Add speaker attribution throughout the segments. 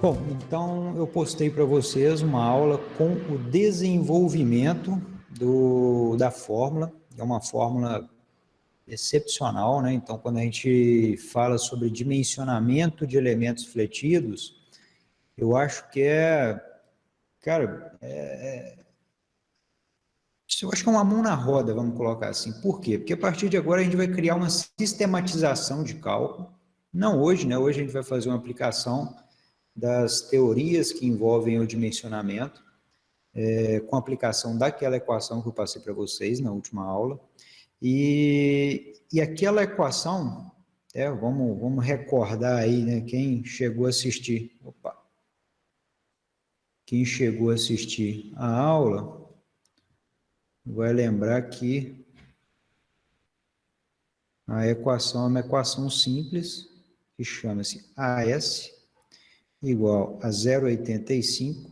Speaker 1: Bom, então eu postei para vocês uma aula com o desenvolvimento da fórmula. É uma fórmula excepcional, né? Então, quando a gente fala sobre dimensionamento de elementos fletidos, eu acho que cara, eu acho que é uma mão na roda, vamos colocar assim. Por quê? Porque a partir de agora a gente vai criar uma sistematização de cálculo. Não hoje, né? Hoje a gente vai fazer uma aplicação das teorias que envolvem o dimensionamento, com a aplicação daquela equação que eu passei para vocês na última aula. E aquela equação, vamos recordar aí, né, quem chegou a assistir. Quem chegou a assistir a aula vai lembrar que a equação é uma equação simples, que chama-se AS igual a 0,85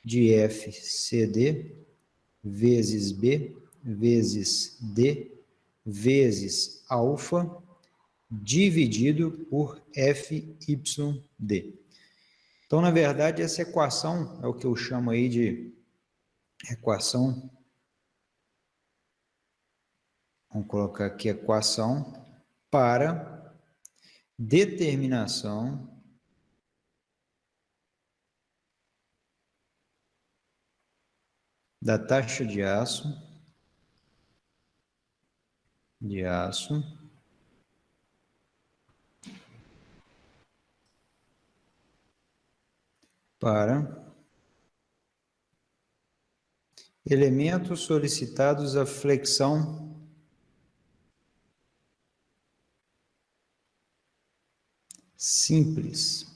Speaker 1: de FCD vezes B vezes D vezes alfa dividido por FYD. Então, na verdade, essa equação é o que eu chamo aí de equação, vamos colocar aqui equação para determinação da taxa de aço para elementos solicitados à flexão simples.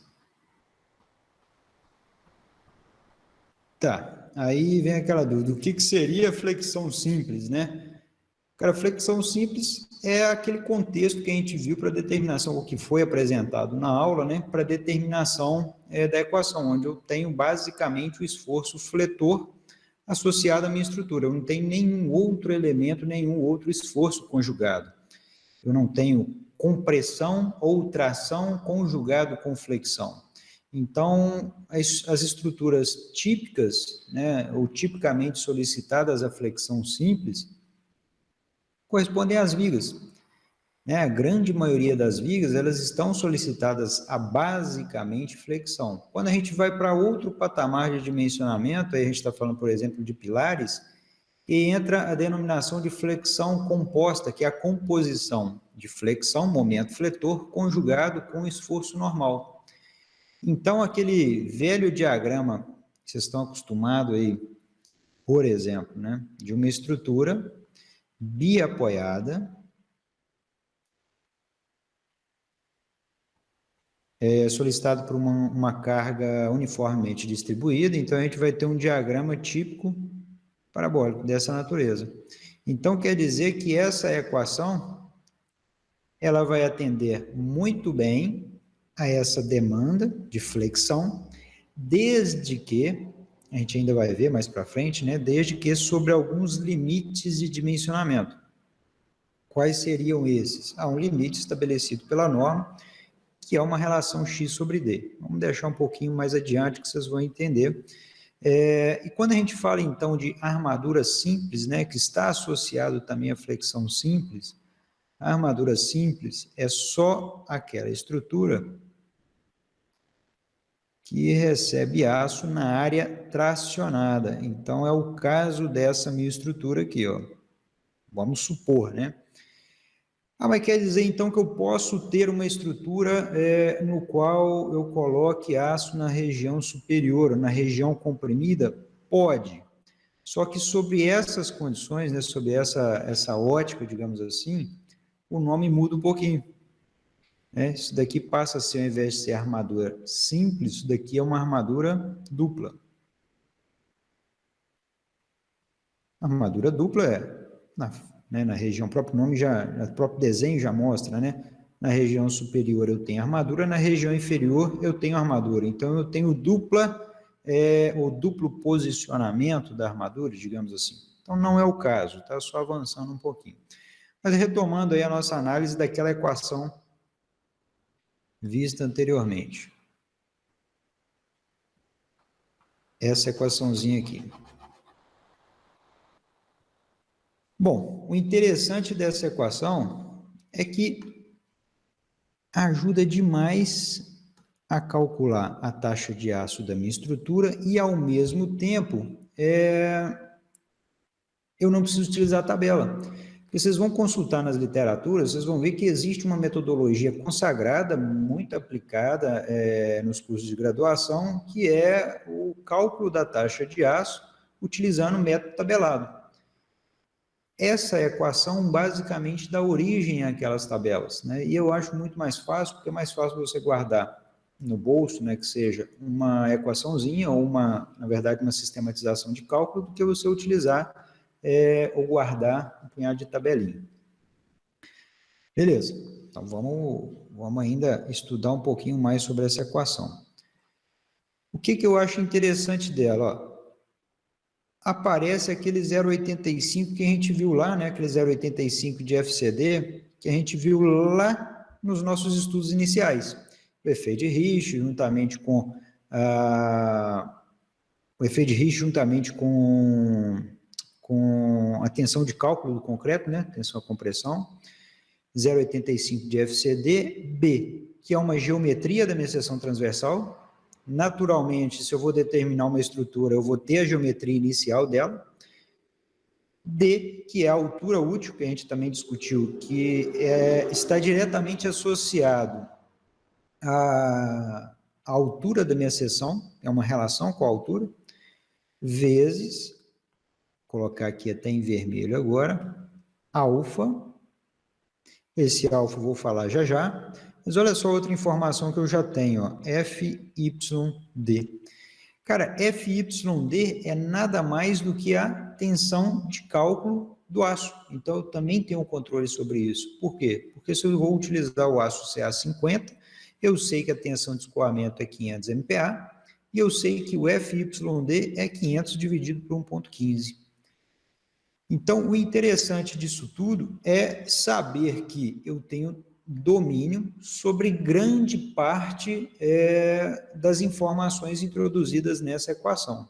Speaker 1: Tá, aí vem aquela dúvida, o que seria flexão simples, né? Cara, flexão simples é aquele contexto que a gente viu para determinação, o que foi apresentado na aula, né? Para determinação da equação, onde eu tenho basicamente o esforço fletor associado à minha estrutura. Eu não tenho nenhum outro elemento, nenhum outro esforço conjugado. Eu não tenho compressão ou tração conjugado com flexão. Então, as estruturas típicas, né, ou tipicamente solicitadas à flexão simples, correspondem às vigas. Né? A grande maioria das vigas, elas estão solicitadas a basicamente flexão. Quando a gente vai para outro patamar de dimensionamento, aí a gente está falando, por exemplo, de pilares, e entra a denominação de flexão composta, que é a composição de flexão, momento fletor, conjugado com esforço normal. Então, aquele velho diagrama que vocês estão acostumados aí, por exemplo, né, de uma estrutura biapoiada, solicitado por uma carga uniformemente distribuída, então a gente vai ter um diagrama típico parabólico dessa natureza. Então, quer dizer que essa equação, ela vai atender muito bem a essa demanda de flexão, desde que, a gente ainda vai ver mais para frente, né, desde que sobre alguns limites de dimensionamento. Quais seriam esses? Um limite estabelecido pela norma, que é uma relação x sobre d. Vamos deixar um pouquinho mais adiante que vocês vão entender. E quando a gente fala, então, de armadura simples, né, que está associado também à flexão simples, a armadura simples é só aquela estrutura que recebe aço na área tracionada. Então, é o caso dessa minha estrutura aqui, ó. Vamos supor, né? Mas quer dizer, então, que eu posso ter uma estrutura no qual eu coloque aço na região superior, na região comprimida? Pode. Só que sobre essas condições, né, sobre essa ótica, digamos assim, o nome muda um pouquinho. Né? Isso daqui passa a ser, ao invés de ser armadura simples, isso daqui é uma armadura dupla. A armadura dupla na região, o próprio nome o próprio desenho já mostra, né? Na região superior eu tenho armadura, na região inferior eu tenho armadura. Então eu tenho o duplo posicionamento da armadura, digamos assim. Então não é o caso, está só avançando um pouquinho. Mas retomando aí a nossa análise daquela equação vista anteriormente. essa equaçãozinha aqui. Bom, o interessante dessa equação é que ajuda demais a calcular a taxa de aço da minha estrutura e, ao mesmo tempo, eu não preciso utilizar a tabela. Porque vocês vão consultar nas literaturas, vocês vão ver que existe uma metodologia consagrada, muito aplicada nos cursos de graduação, que é o cálculo da taxa de aço utilizando o método tabelado. Essa equação basicamente dá origem àquelas tabelas, né? E eu acho muito mais fácil, porque é mais fácil você guardar no bolso, né, que seja uma equaçãozinha ou na verdade, uma sistematização de cálculo, do que você utilizar ou guardar um punhado de tabelinha. Beleza, então vamos ainda estudar um pouquinho mais sobre essa equação. O que eu acho interessante dela? Ó, aparece aquele 0,85 que a gente viu lá, né? Aquele 0,85 de FCD, que a gente viu lá nos nossos estudos iniciais. O efeito de Richter, juntamente com o efeito de Richter, juntamente com a tensão de cálculo do concreto, né? Tensão à compressão. 0,85 de FCD, B, que é uma geometria da minha seção transversal. Naturalmente, se eu vou determinar uma estrutura, eu vou ter a geometria inicial dela. D, que é a altura útil, que a gente também discutiu, que está diretamente associado à altura da minha seção, é uma relação com a altura, vezes, vou colocar aqui até em vermelho agora, alfa. Esse alfa eu vou falar já já, mas olha só outra informação que eu já tenho, ó, FYD. Cara, FYD é nada mais do que a tensão de cálculo do aço. Então, eu também tenho controle sobre isso. Por quê? Porque se eu vou utilizar o aço CA50, eu sei que a tensão de escoamento é 500 MPa, e eu sei que o FYD é 500 dividido por 1,15. Então, o interessante disso tudo é saber que eu tenho domínio sobre grande parte das informações introduzidas nessa equação.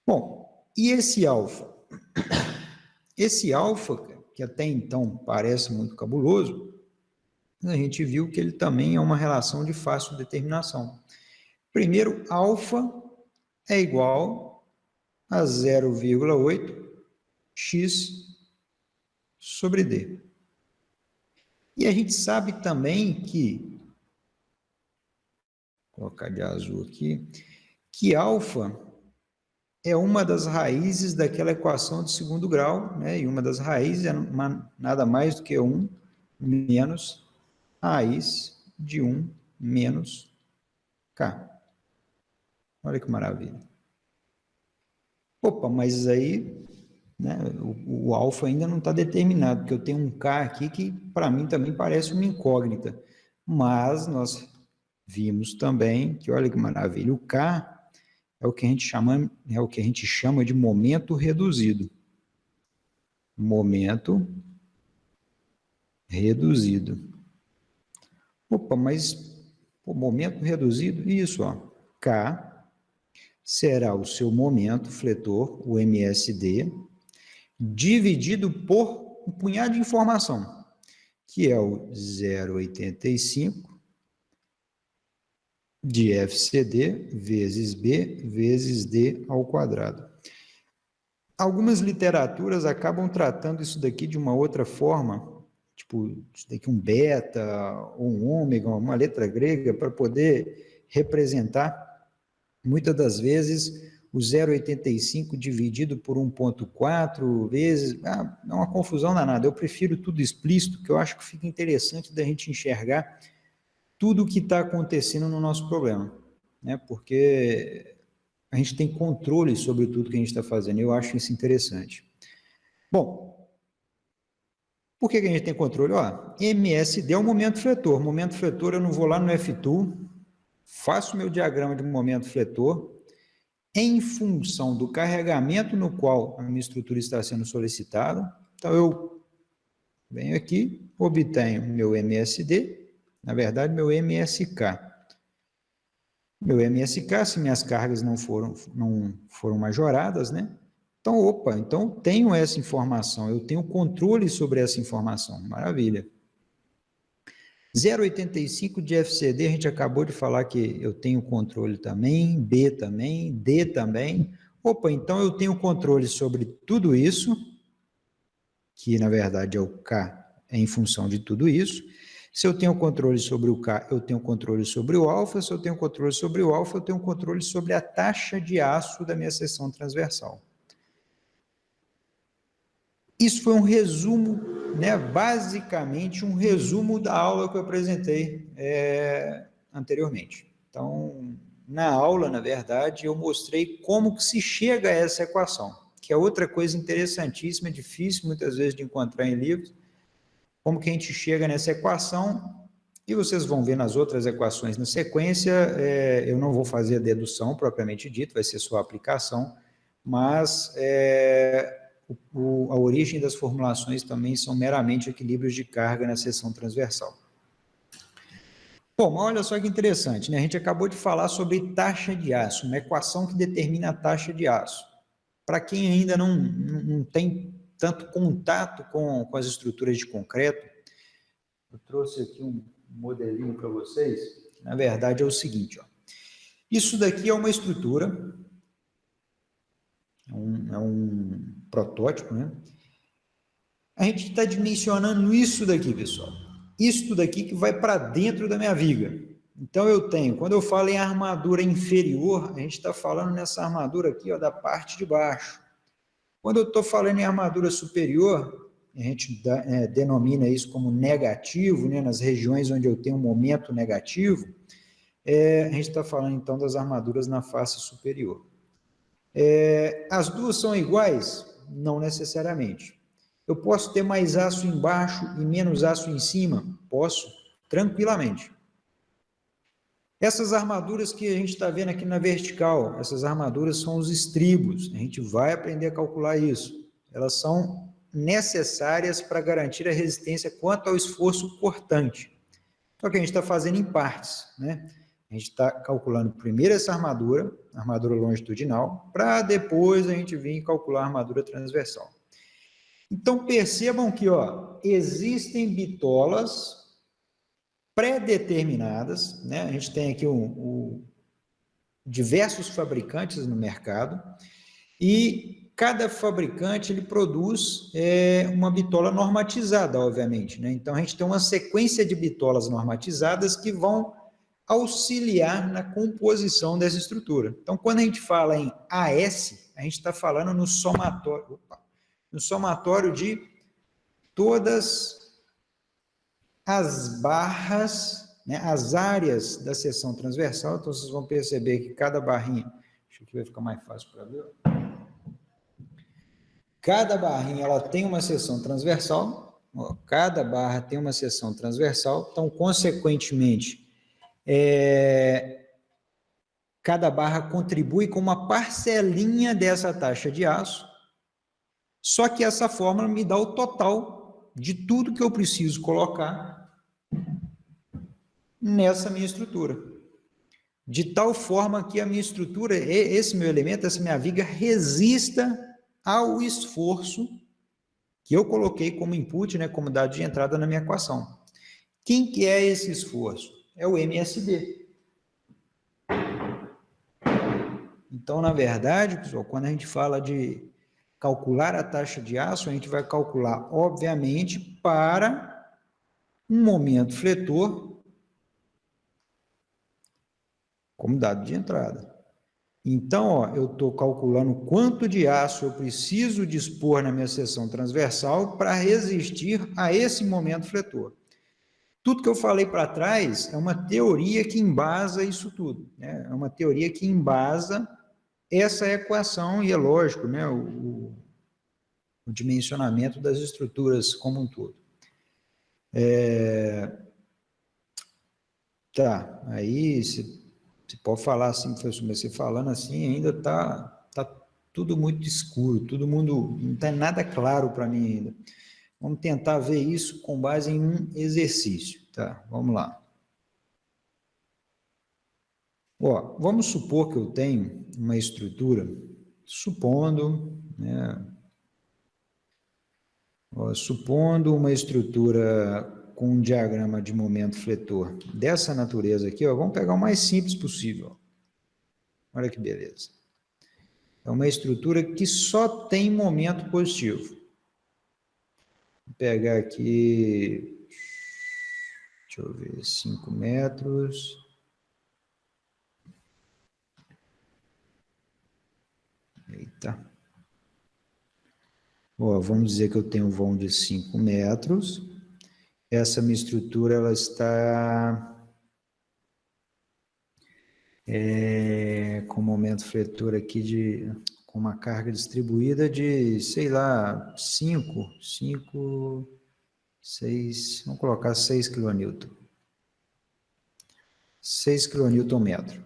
Speaker 1: Bom, e esse alfa? Esse alfa, que até então parece muito cabuloso, a gente viu que ele também é uma relação de fácil determinação. Primeiro, alfa é igual a 0,8 x sobre D. E a gente sabe também que, vou colocar de azul aqui, que alfa é uma das raízes daquela equação de segundo grau, né? E uma das raízes é nada mais do que 1 menos raiz de 1 menos K. Olha que maravilha. Opa, mas aí, né, o alfa ainda não está determinado, porque eu tenho um K aqui que para mim também parece uma incógnita. Mas nós vimos também que, olha que maravilha, o K é o que a gente chama de momento reduzido. Momento reduzido. Opa, mas momento reduzido, isso, ó. K será o seu momento fletor, o MSD, dividido por um punhado de informação, que é o 0,85 de FCD vezes B vezes D ao quadrado. Algumas literaturas acabam tratando isso daqui de uma outra forma, tipo, isso daqui um beta ou um ômega, uma letra grega, para poder representar, muitas das vezes, o 0,85 dividido por 1,4 vezes, é uma confusão danada. Eu prefiro tudo explícito, que eu acho que fica interessante da gente enxergar tudo o que está acontecendo no nosso problema, né? Porque a gente tem controle sobre tudo que a gente está fazendo, eu acho isso interessante. Bom, por que a gente tem controle? Ó, MSD é o momento fletor. Momento fletor, eu não vou lá no F2, faço meu diagrama de momento fletor, em função do carregamento no qual a minha estrutura está sendo solicitada. Então, eu venho aqui, obtenho meu MSD, na verdade, meu MSK. meu MSK, se minhas cargas não foram majoradas, né? Então, opa, então eu tenho essa informação, eu tenho controle sobre essa informação, maravilha. 0,85 de FCD, a gente acabou de falar que eu tenho controle também, B também, D também. Opa, então eu tenho controle sobre tudo isso, que na verdade é o K, é em função de tudo isso. Se eu tenho controle sobre o K, eu tenho controle sobre o alfa. Se eu tenho controle sobre o alfa, eu tenho controle sobre a taxa de aço da minha seção transversal. Isso foi um resumo, né, basicamente um resumo da aula que eu apresentei anteriormente. Então, na aula, na verdade, eu mostrei como que se chega a essa equação, que é outra coisa interessantíssima, difícil muitas vezes de encontrar em livros, como que a gente chega nessa equação, e vocês vão ver nas outras equações na sequência. Eu não vou fazer a dedução propriamente dito, vai ser só a aplicação, mas a origem das formulações também são meramente equilíbrios de carga na seção transversal. Bom, olha só que interessante, né? A gente acabou de falar sobre taxa de aço, uma equação que determina a taxa de aço. Para quem ainda não tem tanto contato com as estruturas de concreto, eu trouxe aqui um modelinho para vocês, que na verdade é o seguinte, ó. Isso daqui é uma estrutura, é um protótipo, né? A gente está dimensionando isso daqui, pessoal. Isso daqui que vai para dentro da minha viga. Então, eu tenho, quando eu falo em armadura inferior, a gente está falando nessa armadura aqui, ó, da parte de baixo. Quando eu estou falando em armadura superior, a gente denomina isso como negativo, né, nas regiões onde eu tenho um momento negativo, a gente está falando, então, das armaduras na face superior. As duas são iguais? Não necessariamente. Eu posso ter mais aço embaixo e menos aço em cima? Posso, tranquilamente. Essas armaduras que a gente está vendo aqui na vertical, essas armaduras são os estribos, a gente vai aprender a calcular isso. Elas são necessárias para garantir a resistência quanto ao esforço cortante. Só que a gente está fazendo em partes, né? A gente está calculando primeiro essa armadura longitudinal, para depois a gente vir calcular a armadura transversal. Então, percebam que, ó, existem bitolas pré-determinadas, né? A gente tem aqui diversos fabricantes no mercado, e cada fabricante ele produz uma bitola normatizada, obviamente, né? Então, a gente tem uma sequência de bitolas normatizadas que vão auxiliar na composição dessa estrutura. Então, quando a gente fala em AS, a gente está falando no somatório de todas as barras, né, as áreas da seção transversal. Então, vocês vão perceber que cada barrinha, acho que vai ficar mais fácil para ver, cada barrinha ela tem uma seção transversal, ó, cada barra tem uma seção transversal, então, consequentemente, cada barra contribui com uma parcelinha dessa taxa de aço, só que essa fórmula me dá o total de tudo que eu preciso colocar nessa minha estrutura. De tal forma que a minha estrutura, esse meu elemento, essa minha viga, resista ao esforço que eu coloquei como input, né, como dado de entrada na minha equação. Quem que é esse esforço? É o MSD. Então, na verdade, pessoal, quando a gente fala de calcular a taxa de aço, a gente vai calcular, obviamente, para um momento fletor como dado de entrada. Então, ó, eu estou calculando quanto de aço eu preciso dispor na minha seção transversal para resistir a esse momento fletor. Tudo que eu falei para trás é uma teoria que embasa isso tudo, né? É uma teoria que embasa essa equação, e é lógico, né, o dimensionamento das estruturas como um todo. Tá, aí você pode falar assim, professor, mas você falando assim ainda tá tudo muito escuro, todo mundo, não tem nada claro para mim ainda. Vamos tentar ver isso com base em um exercício, tá? Vamos lá. Ó, vamos supor que eu tenho uma estrutura, supondo, né, supondo uma estrutura com um diagrama de momento fletor dessa natureza aqui, ó, vamos pegar o mais simples possível. Olha que beleza. É uma estrutura que só tem momento positivo. Vou pegar aqui, deixa eu ver, 5 metros. Eita. Ó, vamos dizer que eu tenho um vão de 5 metros. Essa minha estrutura, ela está com momento fletor aqui com uma carga distribuída de, sei lá, 5, 6, vamos colocar 6 kN. 6 kN/metro.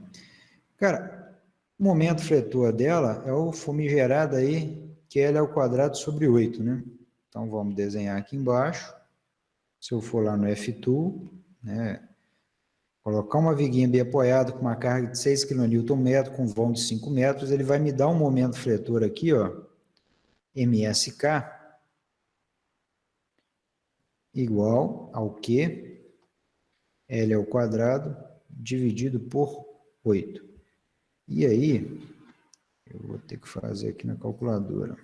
Speaker 1: Cara, o momento fletor dela é o famigerado aí, que L ao quadrado sobre 8, né? Então, vamos desenhar aqui embaixo. Se eu for lá no F-Tool, né? Colocar uma viguinha bem apoiada com uma carga de 6 kN/metro, com vão de 5 metros, ele vai me dar um momento fletor aqui, ó, MSK, igual ao Q, L ao quadrado, dividido por 8. E aí, eu vou ter que fazer aqui na calculadora.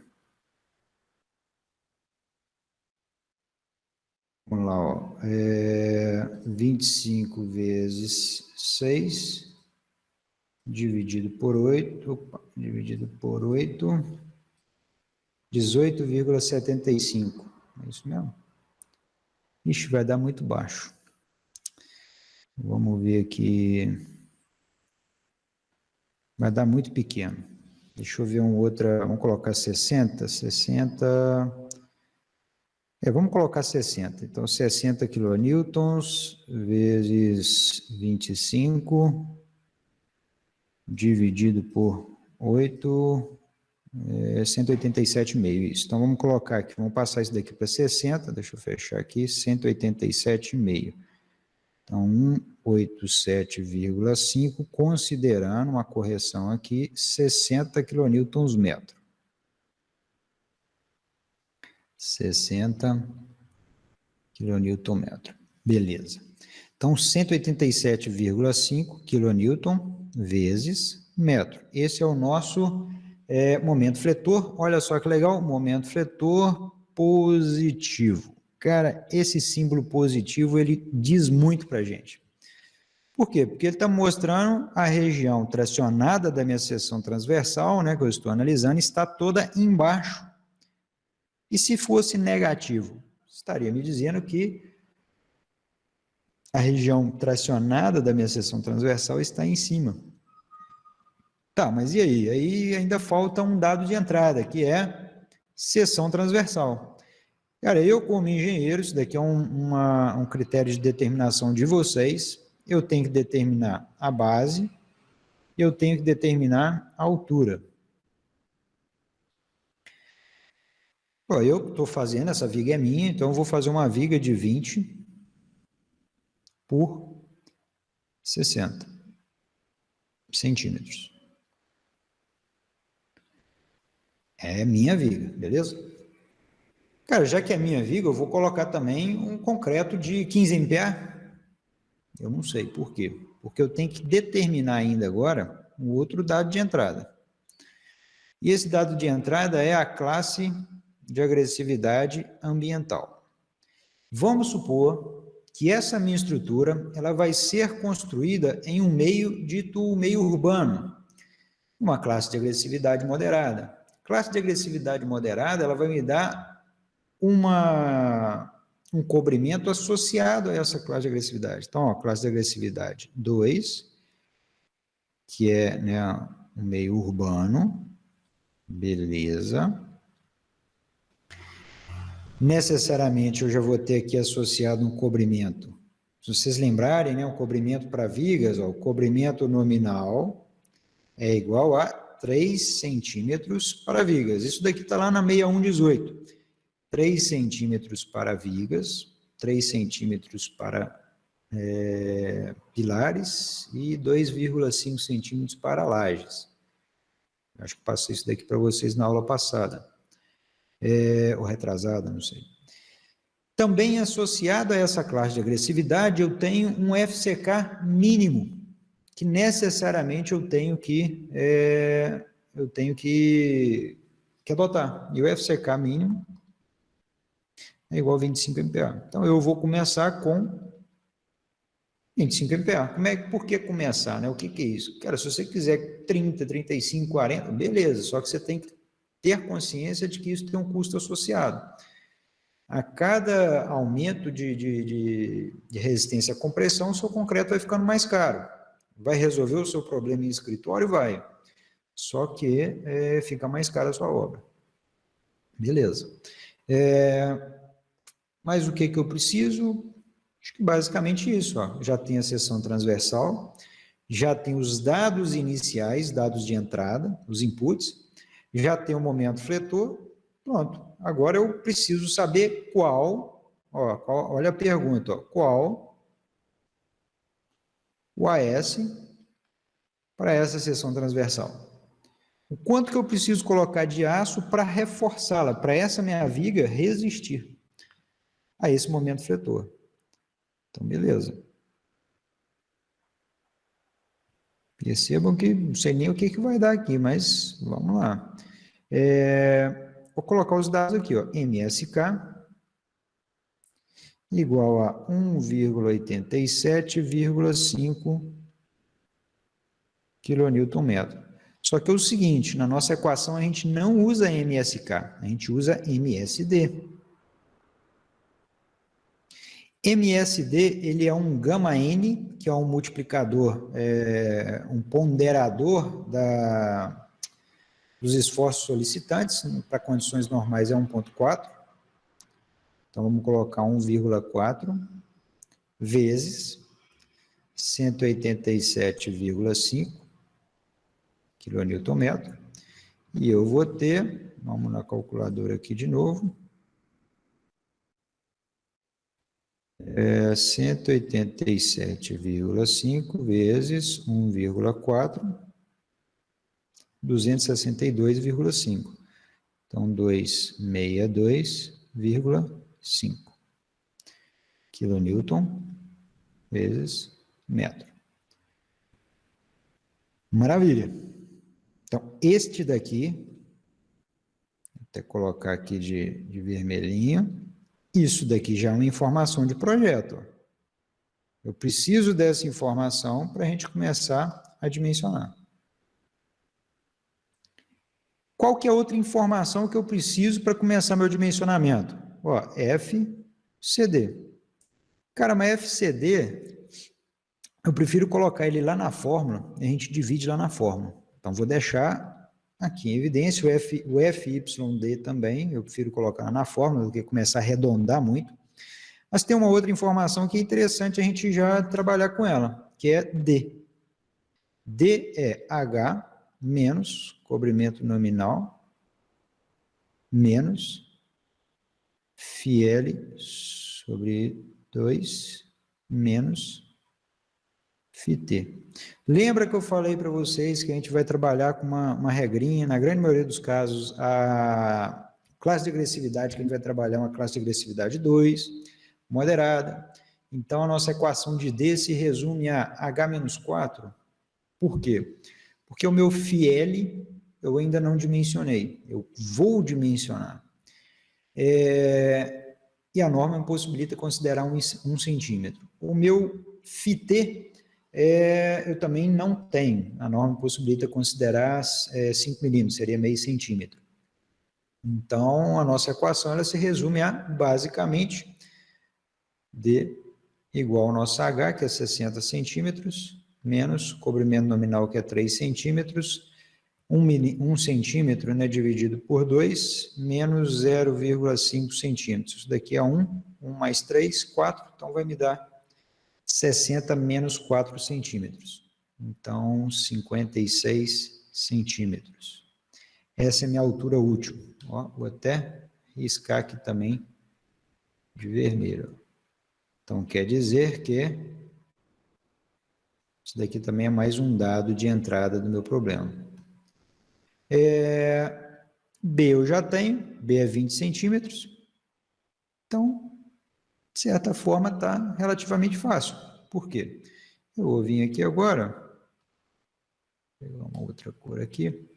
Speaker 1: Vamos lá, ó. 25 vezes 6, dividido por 8, 18,75. É isso mesmo? Ixi, vai dar muito baixo. Vamos ver aqui. Vai dar muito pequeno. Deixa eu ver um outra. Vamos colocar 60. 60. Vamos colocar 60. Então, 60 quilonewtons vezes 25 dividido por 8 é 187,5. Isso. Então, vamos colocar aqui. Vamos passar isso daqui para 60. Deixa eu fechar aqui. 187,5. Então, 187,5, considerando uma correção aqui, 60 kN/metro. 60 kN/metro. Beleza. Então, 187,5 kN vezes metro. Esse é o nosso momento fletor. Olha só que legal, momento fletor positivo. Cara, esse símbolo positivo, ele diz muito para a gente. Por quê? Porque ele está mostrando a região tracionada da minha seção transversal, né, que eu estou analisando, está toda embaixo. E se fosse negativo, estaria me dizendo que a região tracionada da minha seção transversal está em cima. Tá, mas e aí? Aí ainda falta um dado de entrada, que é seção transversal. Cara, eu como engenheiro, isso daqui é um critério de determinação de vocês, eu tenho que determinar a base, eu tenho que determinar a altura. Bom, eu estou fazendo, essa viga é minha, então eu vou fazer uma viga de 20 por 60 centímetros. É minha viga, beleza? Cara, já que é minha viga, eu vou colocar também um concreto de 15 MPa. Eu não sei por quê. Porque eu tenho que determinar ainda agora um outro dado de entrada. E esse dado de entrada é a classe de agressividade ambiental. Vamos supor que essa minha estrutura ela vai ser construída em um meio dito meio urbano, uma classe de agressividade moderada. Classe de agressividade moderada ela vai me dar um cobrimento associado a essa classe de agressividade. Então, ó, classe de agressividade 2, que é, né, um meio urbano, beleza. Necessariamente eu já vou ter aqui associado um cobrimento. Se vocês lembrarem, né, o cobrimento para vigas, ó, o cobrimento nominal é igual a 3 centímetros para vigas. Isso daqui está lá na 6118. 3 centímetros para vigas, 3 centímetros para pilares e 2,5 centímetros para lajes. Acho que passei isso daqui para vocês na aula passada, ou retrasada, não sei. Também associado a essa classe de agressividade, eu tenho um FCK mínimo, que necessariamente eu tenho que adotar. E o FCK mínimo é igual a 25 MPa. Então, eu vou começar com 25 MPa. Por que começar? Né? O que é isso? Cara, se você quiser 30, 35, 40, beleza, só que você tem que ter consciência de que isso tem um custo associado. A cada aumento de resistência à compressão, o seu concreto vai ficando mais caro. Vai resolver o seu problema em escritório? Vai. Só que fica mais cara a sua obra. Beleza. Mas o que eu preciso? Acho que basicamente isso. Ó. Já tem a seção transversal, já tem os dados iniciais, dados de entrada, os inputs, já tem o momento fletor, pronto. Agora eu preciso saber olha a pergunta, qual o AS para essa seção transversal. O quanto que eu preciso colocar de aço para reforçá-la, para essa minha viga resistir a esse momento fletor. Então, beleza. Percebam que não sei nem o que vai dar aqui, mas vamos lá. Vou colocar os dados aqui, ó. MSK igual a 1,87,5 kN/metro. Só que é o seguinte, na nossa equação a gente não usa MSK, a gente usa MSD. MSD, ele é um γN, que é um multiplicador, um ponderador dos esforços solicitantes, para condições normais é 1,4. Então, vamos colocar 1,4 vezes 187,5 kN/metro. E eu vou ter, vamos na calculadora aqui de novo, 187,5 vezes 1,4, 262,5. Então, 262,5 kN vezes metro. Maravilha. Então, este daqui, vou até colocar aqui de vermelhinho, isso daqui já é uma informação de projeto. Eu preciso dessa informação para a gente começar a dimensionar. Qual que é a outra informação que eu preciso para começar meu dimensionamento? Ó, FCD. Cara, mas FCD, eu prefiro colocar ele lá na fórmula, e a gente divide lá na fórmula. Então, vou deixar aqui em evidência o FYD também, eu prefiro colocar na fórmula do que começar a arredondar muito. Mas tem uma outra informação que é interessante a gente já trabalhar com ela, que é D. D é H menos cobrimento nominal menos FL sobre 2 menos FT. Lembra que eu falei para vocês que a gente vai trabalhar com uma regrinha, na grande maioria dos casos, a classe de agressividade que a gente vai trabalhar é uma classe de agressividade 2, moderada. Então, a nossa equação de D se resume a H-4. Por quê? Porque o meu FL eu ainda não dimensionei, eu vou dimensionar. E a norma me possibilita considerar 1 centímetro. O meu FT eu também não tenho, a norma me possibilita considerar 5 milímetros, seria meio centímetro. Então, a nossa equação ela se resume a, basicamente, D igual ao nosso H, que é 60 centímetros, menos cobrimento nominal, que é 3 centímetros, 1 centímetro, né, dividido por 2, menos 0,5 centímetros. Isso daqui é 1 mais 3, 4, então vai me dar 60 menos 4 centímetros. Então, 56 centímetros. Essa é a minha altura útil. Ó, vou até riscar aqui também de vermelho. Então, quer dizer que Isso daqui também é mais um dado de entrada do meu problema. B eu já tenho, B é 20 centímetros. Então, de certa forma, está relativamente fácil. Por quê? Eu vou vir aqui agora, vou pegar uma outra cor aqui.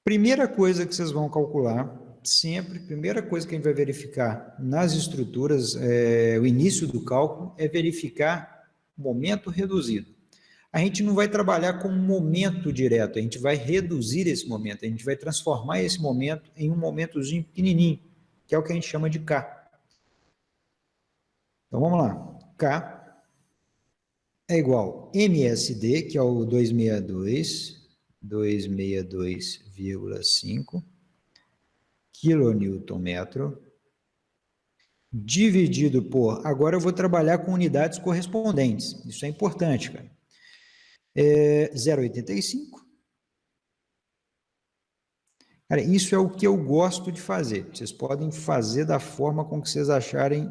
Speaker 1: Primeira coisa que vocês vão calcular, sempre, primeira coisa que a gente vai verificar nas estruturas, o início do cálculo, é verificar momento reduzido. A gente não vai trabalhar com um momento direto, a gente vai reduzir esse momento, a gente vai transformar esse momento em um momentozinho pequenininho, que é o que a gente chama de K. Então, vamos lá. K é igual a MSD, que é o 262,5 quilonewton-metro, dividido por... Agora eu vou trabalhar com unidades correspondentes. Isso é importante, cara. 0,85. Cara, isso é o que eu gosto de fazer. Vocês podem fazer da forma com que vocês acharem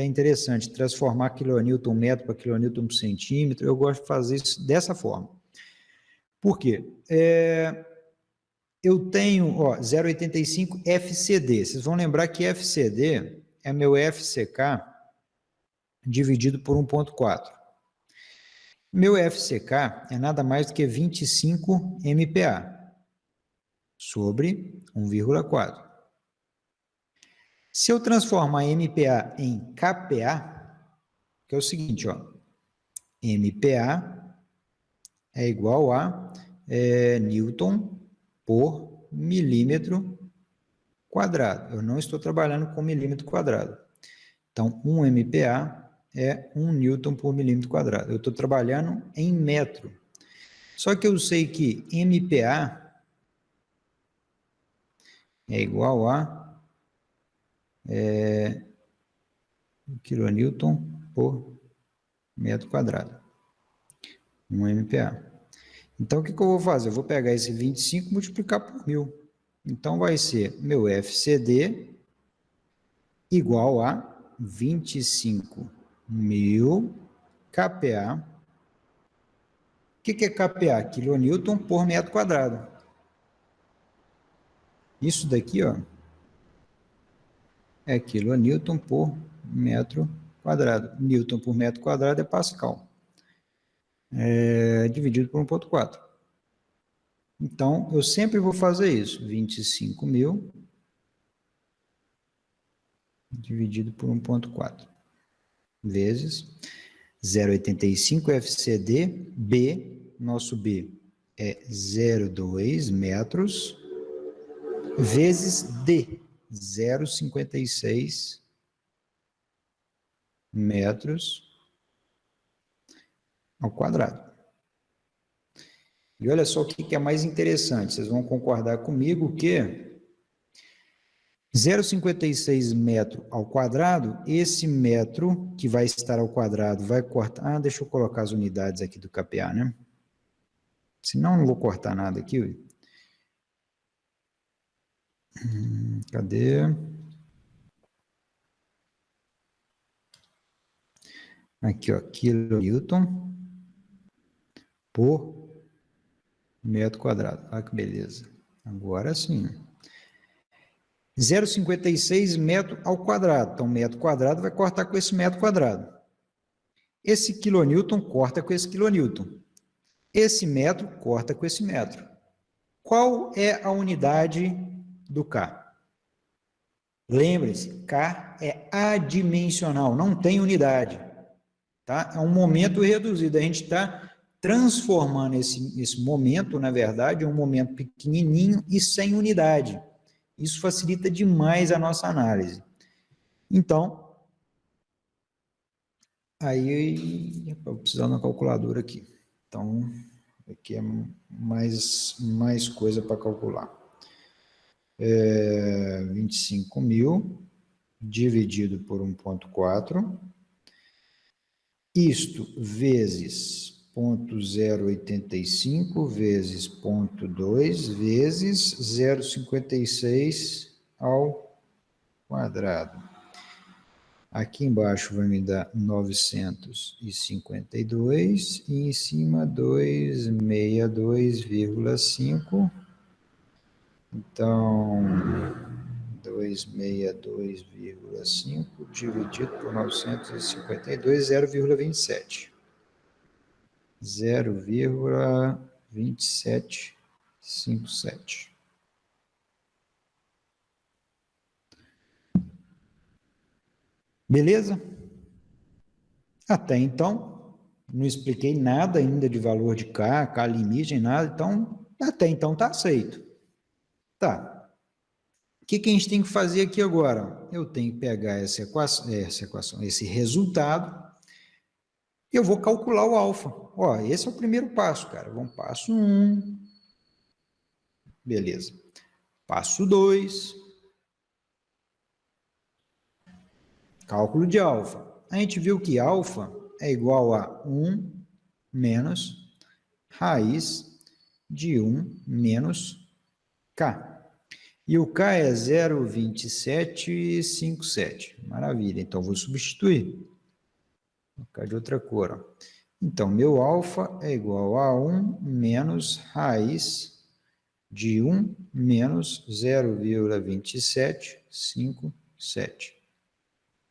Speaker 1: interessante, transformar quilonewton-metro para quilonewton por centímetro. Eu gosto de fazer isso dessa forma. Por quê? Eu tenho 0,85 FCD. Vocês vão lembrar que FCD é meu FCK dividido por 1,4. Meu FCK é nada mais do que 25 MPa sobre 1,4. Se eu transformar MPa em KPa, que é o seguinte, MPa é igual a Newton por milímetro quadrado. Eu não estou trabalhando com milímetro quadrado. Então, 1 MPa é 1 Newton por milímetro quadrado. Eu estou trabalhando em metro. Só que eu sei que MPa é igual a quilonewton por metro quadrado. 1 MPa. Então, o que eu vou fazer? Eu vou pegar esse 25 e multiplicar por 1000. Então, vai ser meu FCD igual a 25.000 KPa. O que é KPa? Quilonewton por metro quadrado. Isso daqui, é quilonewton por metro quadrado. Newton por metro quadrado é Pascal. Dividido por 1,4. Então, eu sempre vou fazer isso. 25.000 dividido por 1,4 vezes 0,85 FCD, B, nosso B é 0,2 metros, vezes D, 0,56 metros ao quadrado. E olha só o que é mais interessante, vocês vão concordar comigo que 0,56 metro ao quadrado, esse metro que vai estar ao quadrado vai cortar... deixa eu colocar as unidades aqui do KPa, né? Senão não vou cortar nada aqui. Cadê? Aqui, quilonewton por metro quadrado. Olha que beleza. Agora sim. 0,56 metro ao quadrado. Então, metro quadrado vai cortar com esse metro quadrado. Esse quilonewton corta com esse quilonewton. Esse metro corta com esse metro. Qual é a unidade do K? Lembre-se, K é adimensional, não tem unidade. Tá? É um momento reduzido. A gente está transformando esse momento, na verdade, em um momento pequenininho e sem unidade. Isso facilita demais a nossa análise. Então, aí, eu preciso de uma calculadora aqui. Então, aqui é mais coisa para calcular. 25.000 dividido por 1,4. Isto vezes 0,085 vezes 0,2 vezes 0,56 ao quadrado. Aqui embaixo vai me dar 952 e em cima 262,5. Então, 262,5 dividido por 952, 0,27. 0,2757. Beleza? Até então, não expliquei nada ainda de valor de K limite, nada, então, até então está aceito. Tá. O que a gente tem que fazer aqui agora? Eu tenho que pegar essa equação, esse resultado, e eu vou calcular o alfa. Ó, esse é o primeiro passo, cara. Vamos passo 1. Beleza. Passo 2. Cálculo de alfa. A gente viu que alfa é igual a 1 menos raiz de 1 menos K. E o K é 0,2757. Maravilha. Então, vou substituir. Vou colocar de outra cor. Ó. Então, meu alfa é igual a 1 menos raiz de 1 menos 0,2757.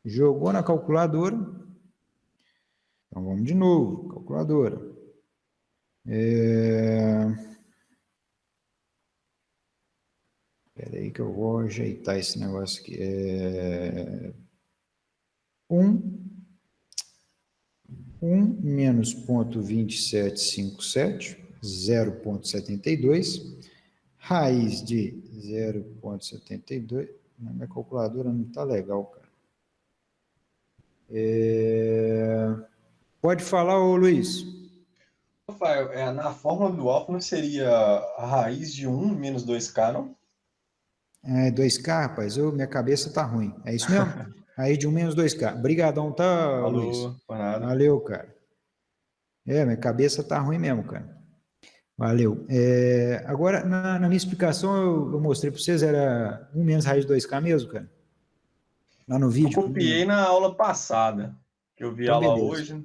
Speaker 1: Jogou na calculadora. Então, vamos de novo. Calculadora. Espera aí que eu vou ajeitar esse negócio aqui. 1 menos 0,2757, 0,72, raiz de 0,72, minha calculadora não está legal, cara. Pode falar, ô Luiz.
Speaker 2: Rafael, na fórmula do alfa não seria a raiz de 1 menos 2K, não?
Speaker 1: 2K, rapaz, minha cabeça tá ruim. É isso mesmo? Raiz de 1 menos 2K. Obrigadão, tá,
Speaker 2: Falou,
Speaker 1: Luiz?
Speaker 2: por nada.
Speaker 1: Valeu, cara. Minha cabeça tá ruim mesmo, cara. Valeu. Agora, na minha explicação, eu mostrei para vocês, era 1 menos raiz de 2K mesmo, cara? Lá no vídeo.
Speaker 2: Eu copiei na aula passada, que eu vi
Speaker 1: Então,
Speaker 2: aula
Speaker 1: beleza.
Speaker 2: hoje.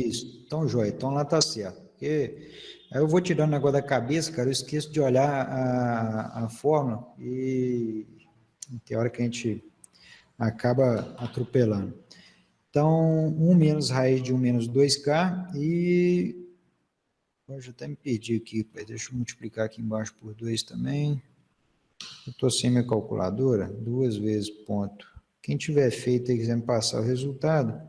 Speaker 1: Isso. Então, joia. Então, lá tá certo. Porque aí eu vou tirando o negócio da cabeça, cara, eu esqueço de olhar a fórmula e tem hora que a gente acaba atropelando. Então, 1 menos raiz de 1 menos 2K e... Eu já até me perdi aqui, deixa eu multiplicar aqui embaixo por 2 também. Eu estou sem minha calculadora, 2 vezes ponto. Quem tiver feito e quiser me passar o resultado,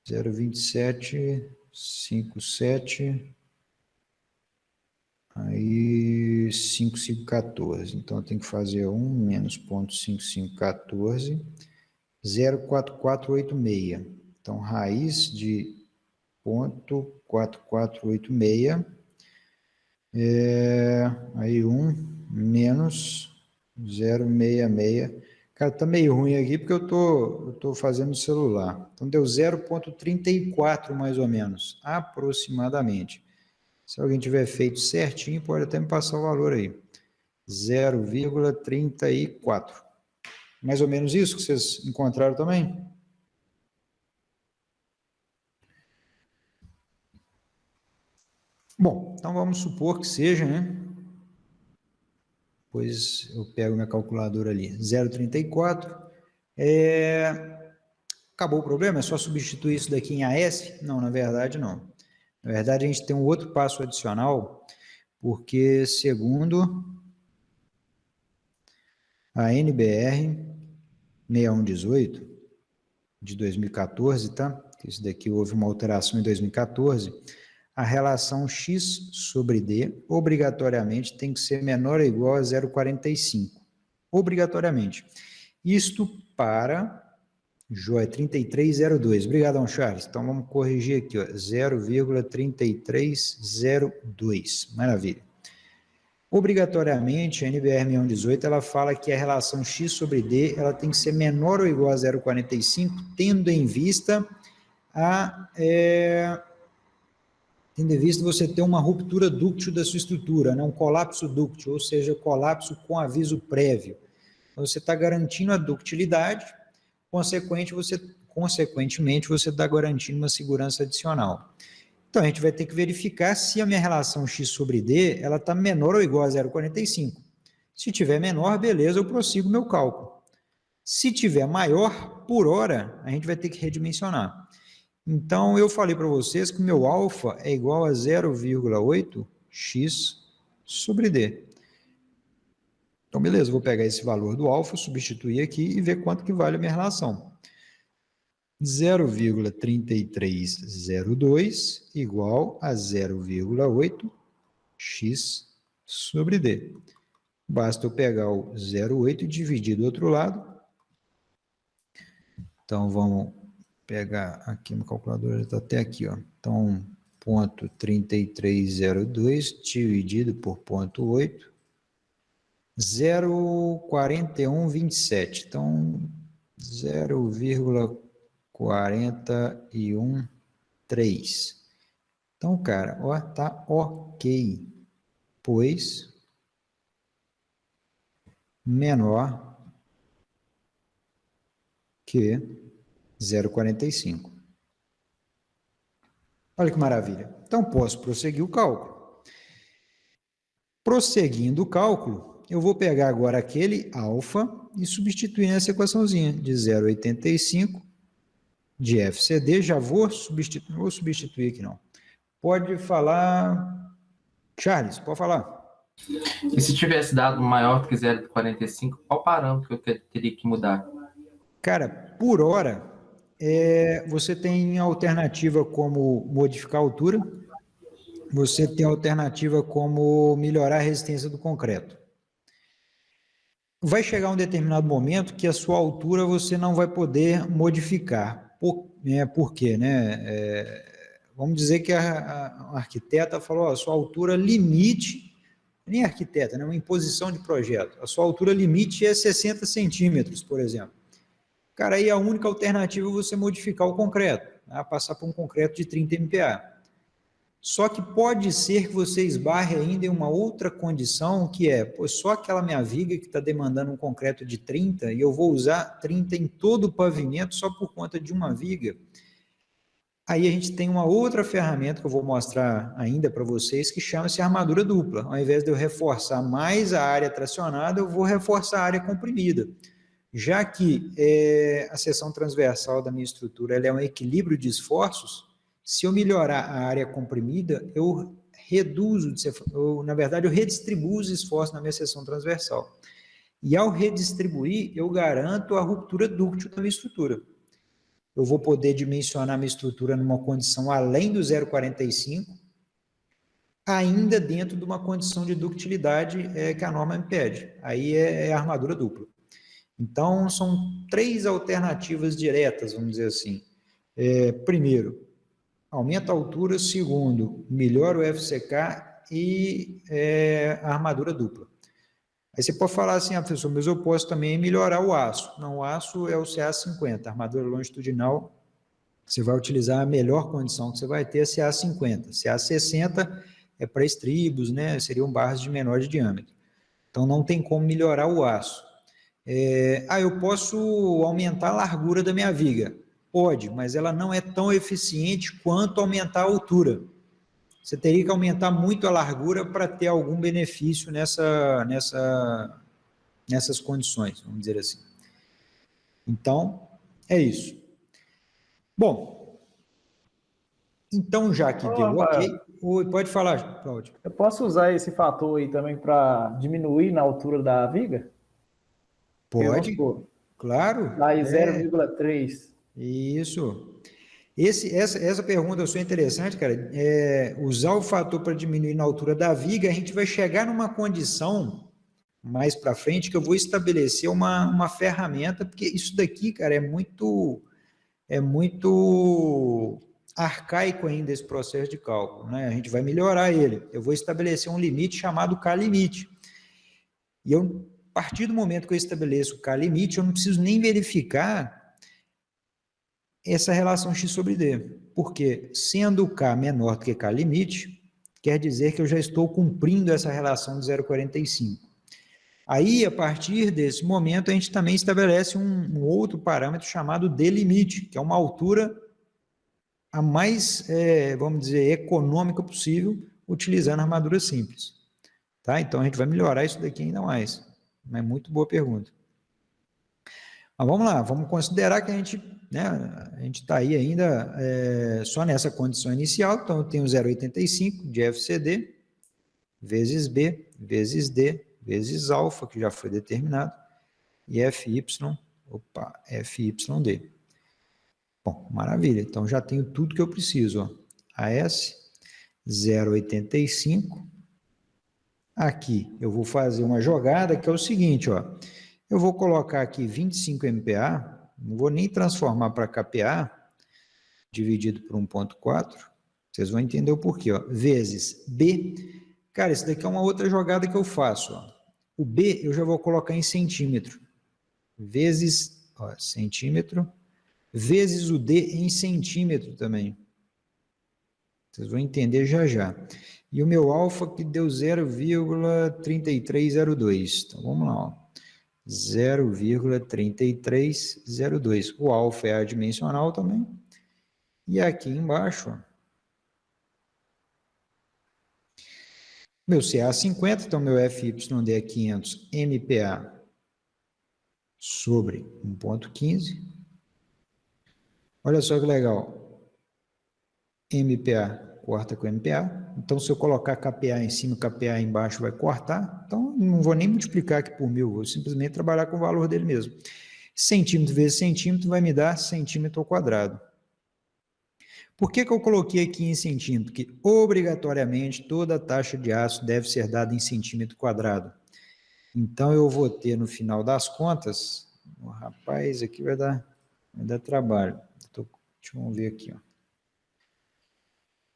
Speaker 1: 0,2757, aí 5514. Então, eu tenho que fazer 1 menos ponto 5514, 0,4486. Então, raiz de ponto 4486, aí 1 menos 0,66. Cara, tá meio ruim aqui porque eu tô fazendo no celular. Então, deu 0,34 mais ou menos, aproximadamente. Se alguém tiver feito certinho, pode até me passar o valor aí. 0,34. Mais ou menos isso que vocês encontraram também? Bom, então vamos supor que seja, né? Pois eu pego minha calculadora ali, 0,34. Acabou o problema? É só substituir isso daqui em AS? Não, na verdade não. Na verdade a gente tem um outro passo adicional, porque segundo a NBR 6118 de 2014, tá? Isso daqui houve uma alteração em 2014. A relação x sobre d obrigatoriamente tem que ser menor ou igual a 0,45. Obrigatoriamente. Isto para joia 3302. Obrigadão, Charles. Então vamos corrigir aqui, ó, 0,3302. Maravilha. Obrigatoriamente, a NBR 6118, ela fala que a relação x sobre d ela tem que ser menor ou igual a 0,45, tendo em vista você ter uma ruptura dúctil da sua estrutura, né? Um colapso dúctil, ou seja, colapso com aviso prévio. Então, você está garantindo a ductilidade, consequentemente, você está garantindo uma segurança adicional. Então, a gente vai ter que verificar se a minha relação x sobre d, ela está menor ou igual a 0,45. Se tiver menor, beleza, eu prossigo meu cálculo. Se tiver maior, por hora, a gente vai ter que redimensionar. Então, eu falei para vocês que o meu alfa é igual a 0,8 x sobre d. Então, beleza, vou pegar esse valor do alfa, substituir aqui e ver quanto que vale a minha relação. 0,3302 igual a 0,8 x sobre d. Basta eu pegar o 0,8 e dividir do outro lado. Então, vamos pegar aqui no calculador, está até aqui, ó. Então, 0,3302 dividido por 0,8, 0,4127. Então, 0,413. Então, cara, ó, tá ok, pois menor que 0,45. Olha que maravilha. Então, posso prosseguir o cálculo. Prosseguindo o cálculo, eu vou pegar agora aquele alfa e substituir nessa equaçãozinha de 0,85 de FCD. Já vou substituir aqui não. Pode falar, Charles, pode falar.
Speaker 3: E se tivesse dado maior do que 0,45, qual parâmetro que eu teria que mudar?
Speaker 1: Cara, por hora, você tem alternativa como modificar a altura, você tem alternativa como melhorar a resistência do concreto. Vai chegar um determinado momento que a sua altura você não vai poder modificar. Por quê? Né? Vamos dizer que a arquiteta falou, a sua altura limite, nem arquiteta, né? Uma imposição de projeto, a sua altura limite é 60 centímetros, por exemplo. Cara, aí a única alternativa é você modificar o concreto, né? Passar por um concreto de 30 MPa. Só que pode ser que você esbarre ainda em uma outra condição, que é, só aquela minha viga que está demandando um concreto de 30, e eu vou usar 30 em todo o pavimento só por conta de uma viga. Aí a gente tem uma outra ferramenta que eu vou mostrar ainda para vocês, que chama-se armadura dupla. Ao invés de eu reforçar mais a área tracionada, eu vou reforçar a área comprimida. Já que a seção transversal da minha estrutura ela é um equilíbrio de esforços, se eu melhorar a área comprimida, eu redistribuo os esforços na minha seção transversal. E ao redistribuir, eu garanto a ruptura dúctil da minha estrutura. Eu vou poder dimensionar a minha estrutura numa condição além do 0,45, ainda dentro de uma condição de ductilidade que a norma me pede. Aí é a armadura dupla. Então, são 3 alternativas diretas, vamos dizer assim. Primeiro, aumenta a altura. Segundo, melhora o FCK e a armadura dupla. Aí você pode falar assim, professor, mas eu posso também melhorar o aço. Não, o aço é o CA50, a armadura longitudinal, você vai utilizar a melhor condição que você vai ter, a CA50. CA60 é para estribos, né? Seriam barras de menor de diâmetro. Então, não tem como melhorar o aço. Eu posso aumentar a largura da minha viga. Pode, mas ela não é tão eficiente quanto aumentar a altura. Você teria que aumentar muito a largura para ter algum benefício nessas condições, vamos dizer assim. Então, é isso. Bom, então já que deu ok, pode falar, Cláudio.
Speaker 4: Eu posso usar esse fator aí também para diminuir na altura da viga?
Speaker 1: Pode, claro.
Speaker 4: Aí 0,3.
Speaker 1: Isso. Essa pergunta sua é interessante, cara. Usar o fator para diminuir na altura da viga, a gente vai chegar numa condição mais para frente que eu vou estabelecer uma ferramenta, porque isso daqui, cara, é muito arcaico ainda esse processo de cálculo, né? A gente vai melhorar ele. Eu vou estabelecer um limite chamado K-limite. E a partir do momento que eu estabeleço o K-limite, eu não preciso nem verificar essa relação x sobre d, porque sendo K menor do que K limite, quer dizer que eu já estou cumprindo essa relação de 0,45. Aí, a partir desse momento, a gente também estabelece um outro parâmetro chamado delimite, que é uma altura a mais, vamos dizer, econômica possível, utilizando armadura simples. Tá? Então, a gente vai melhorar isso daqui ainda mais. Mas muito boa pergunta. Mas vamos lá, vamos considerar que a gente está aí ainda só nessa condição inicial, então eu tenho 0,85 de FCD, vezes B, vezes D, vezes alfa, que já foi determinado, e FYD. Bom, maravilha, então já tenho tudo que eu preciso. Ó. AS 0,85. Aqui eu vou fazer uma jogada que é o seguinte, ó. Eu vou colocar aqui 25 MPa, não vou nem transformar para KPa, dividido por 1,4, vocês vão entender o porquê, ó, vezes B. Cara, isso daqui é uma outra jogada que eu faço, ó. O B eu já vou colocar em centímetro, vezes, ó, centímetro, vezes o D em centímetro também. Vocês vão entender já já. E o meu alfa que deu 0,3302. Então, vamos lá, ó. 0,3302. O alfa é adimensional também. E aqui embaixo, ó, meu CA 50, então meu FYD é 500 MPa sobre 1,15. Olha só que legal. MPa corta com MPa. Então, se eu colocar KPa em cima, KPa embaixo vai cortar. Então, não vou nem multiplicar aqui por 1000, vou simplesmente trabalhar com o valor dele mesmo. Centímetro vezes centímetro vai me dar centímetro ao quadrado. Por que eu coloquei aqui em centímetro? Porque, obrigatoriamente, toda a taxa de aço deve ser dada em centímetro quadrado. Então, eu vou ter, no final das contas, rapaz, aqui vai dar trabalho. Deixa eu ver aqui, ó.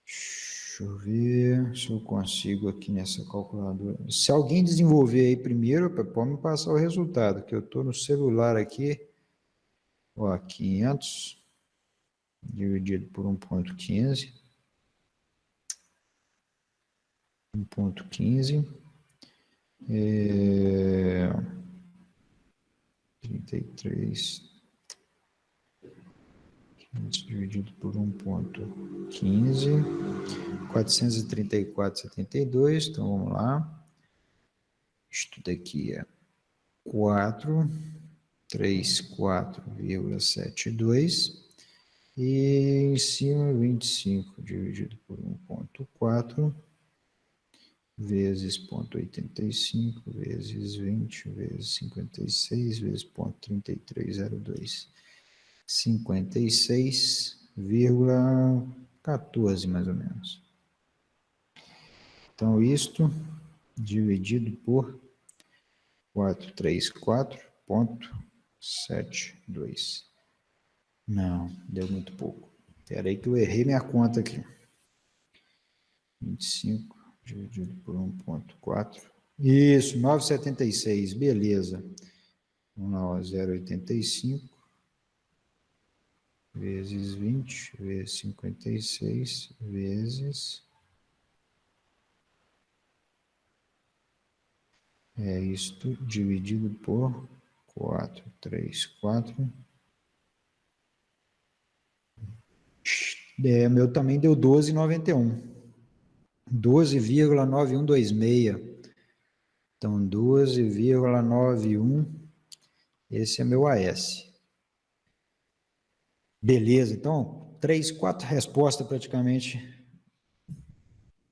Speaker 1: Deixa eu ver se eu consigo aqui nessa calculadora. Se alguém desenvolver aí primeiro, pode me passar o resultado, que eu estou no celular aqui. Ó, 500 dividido por 1,15. 1,15. 33. 500 dividido por 1,15. 434,72. Então, vamos lá. Isto daqui é 434,72. E em cima 25 dividido por 1,4 vezes 0,85 vezes 20 vezes 56 vezes 0,3302. 56,14 mais ou menos. Então, isto dividido por 434,72. Não, deu muito pouco. Espera aí que eu errei minha conta aqui. 25 dividido por 1,4. Isso, 9,76. Beleza. Vamos lá, 0,85 vezes 20 vezes 56 vezes... isto dividido por 434. Meu também deu 12,91. 12,9126. Então, 12,91. Esse é meu AS. Beleza, então, 3, 4 respostas praticamente.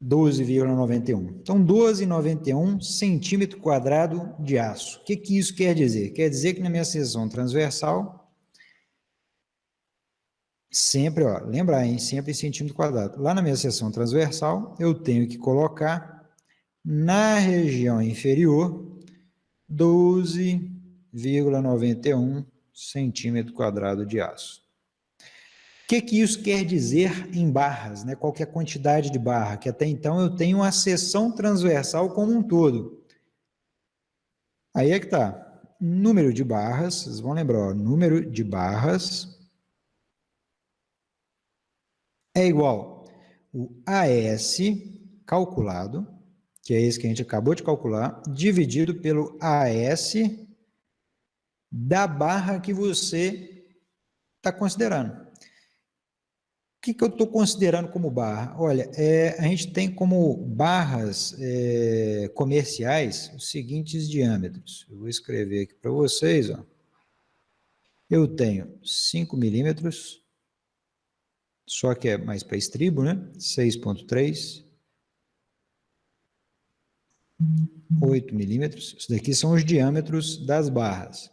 Speaker 1: 12,91. Então, 12,91 centímetro quadrado de aço. O que isso quer dizer? Quer dizer que na minha seção transversal, sempre, ó, lembrar, hein, sempre em centímetro quadrado. Lá na minha seção transversal, eu tenho que colocar na região inferior 12,91 centímetro quadrado de aço. O que isso quer dizer em barras, né? Qual que é a quantidade de barra? Que até então eu tenho uma seção transversal como um todo. Aí é que tá. Número de barras, vocês vão lembrar, ó, número de barras é igual o AS calculado que é esse que a gente acabou de calcular, dividido pelo AS da barra que você está considerando. O que eu estou considerando como barra? Olha, a gente tem como barras comerciais os seguintes diâmetros. Eu vou escrever aqui para vocês, ó. Eu tenho 5 milímetros, só que é mais para estribo, né? 6,3, 8 milímetros. Isso daqui são os diâmetros das barras.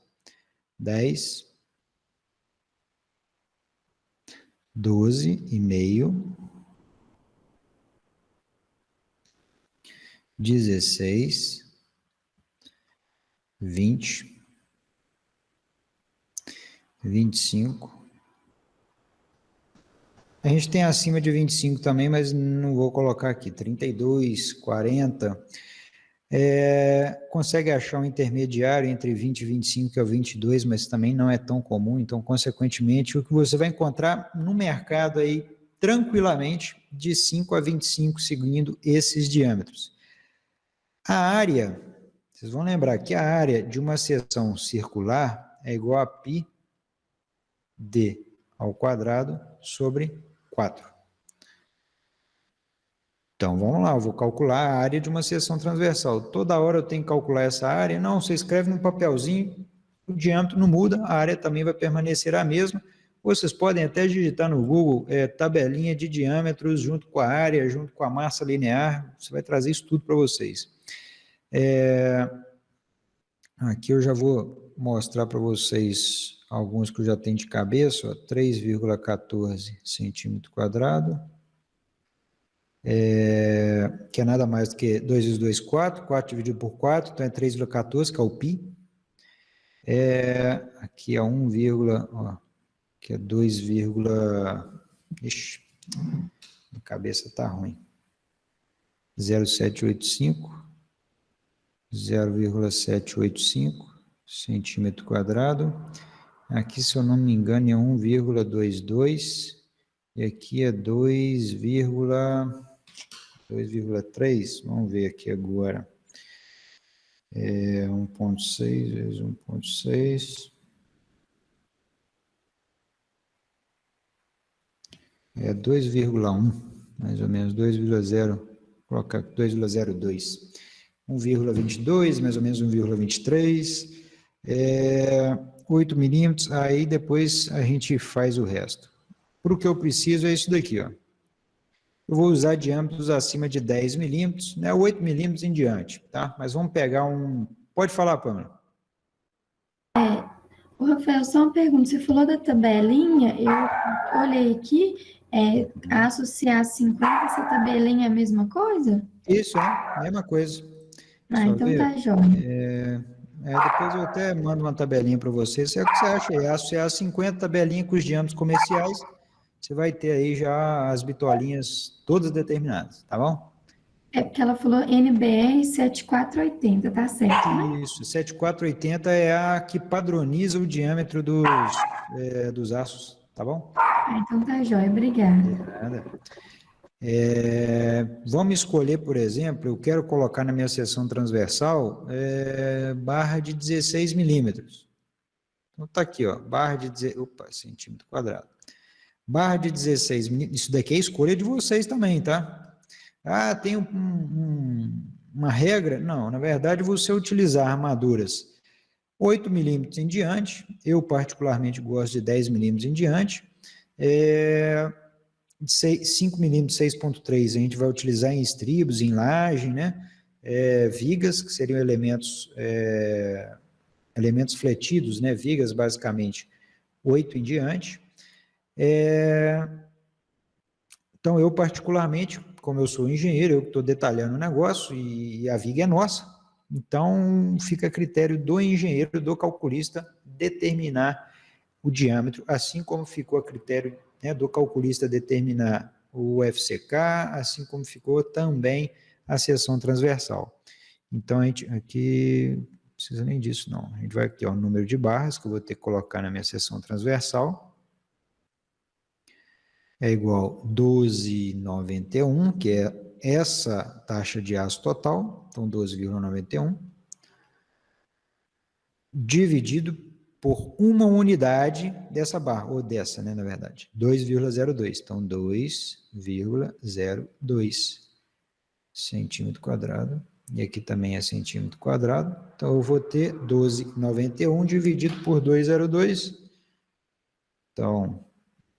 Speaker 1: 10, 12,5, 16, 20, 25. A gente tem acima de 25 também, mas não vou colocar aqui. 32, 40. Consegue achar um intermediário entre 20 e 25, que é o 22, mas também não é tão comum. Então, consequentemente, o que você vai encontrar no mercado aí, tranquilamente, de 5 a 25, seguindo esses diâmetros. A área, vocês vão lembrar que a área de uma seção circular é igual a π d ao quadrado sobre 4. Então, vamos lá, eu vou calcular a área de uma seção transversal. Toda hora eu tenho que calcular essa área? Não, você escreve num papelzinho, o diâmetro não muda, a área também vai permanecer a mesma. Vocês podem até digitar no Google tabelinha de diâmetros junto com a área, junto com a massa linear, você vai trazer isso tudo para vocês. Aqui eu já vou mostrar para vocês alguns que eu já tenho de cabeça, 3,14 centímetro quadrado, que é nada mais do que 2 vezes 2, 4, 4 dividido por 4, então é 3,14, que é o π. Aqui é 1, que é 2, ixi, a cabeça está ruim. 0,785, 0,785 centímetro quadrado. Aqui, se eu não me engano, é 1,22 e aqui é 2,3. Vamos ver aqui agora. 1,6 vezes 1,6. É 2,1, mais ou menos, 2,0, colocar 2,02. 1,22, mais ou menos 1,23. 8 milímetros, aí depois a gente faz o resto. Para o que eu preciso é isso daqui, ó. Eu vou usar diâmetros acima de 10 milímetros, né, 8 milímetros em diante, tá? Mas vamos pegar um... Pode falar, Pamela.
Speaker 5: O Rafael, só uma pergunta. Você falou da tabelinha, eu olhei aqui, associar 50, essa tabelinha é a mesma coisa?
Speaker 1: Isso, mesma coisa.
Speaker 5: Então
Speaker 1: ver.
Speaker 5: tá jóia.
Speaker 1: Depois eu até mando uma tabelinha para você. Se é o que você acha aí, associar 50 tabelinhas com os diâmetros comerciais, você vai ter aí já as bitolinhas todas determinadas, tá bom?
Speaker 5: É porque ela falou NBR 7480, tá certo, né?
Speaker 1: Isso, 7480 é a que padroniza o diâmetro dos aços, tá bom?
Speaker 5: Então tá jóia, obrigada.
Speaker 1: Nada. Vamos escolher, por exemplo, eu quero colocar na minha seção transversal barra de 16 milímetros. Então tá aqui, ó, barra de centímetro quadrado. Barra de 16 milímetros, isso daqui é escolha de vocês também, tá? Tem uma regra? Não, na verdade, você utilizar armaduras 8 milímetros em diante, eu particularmente gosto de 10 milímetros em diante, 5 milímetros, 6,3 a gente vai utilizar em estribos, em laje, né? Vigas, que seriam elementos fletidos, né? Vigas, basicamente, 8 em diante. Então, eu particularmente, como eu sou engenheiro, eu estou detalhando o negócio e a viga é nossa, então fica a critério do engenheiro, do calculista, determinar o diâmetro, assim como ficou a critério, né, do calculista determinar o FCK, assim como ficou também a seção transversal. Então, a gente aqui, não precisa nem disso não, a gente vai aqui, ó, o número de barras que eu vou ter que colocar na minha seção transversal, é igual a 12,91, que é essa taxa de aço total, então 12,91, dividido por uma unidade dessa barra, ou dessa, né, na verdade, 2,02. Então, 2,02 centímetro quadrado. E aqui também é centímetro quadrado. Então, eu vou ter 12,91 dividido por 2,02. Então,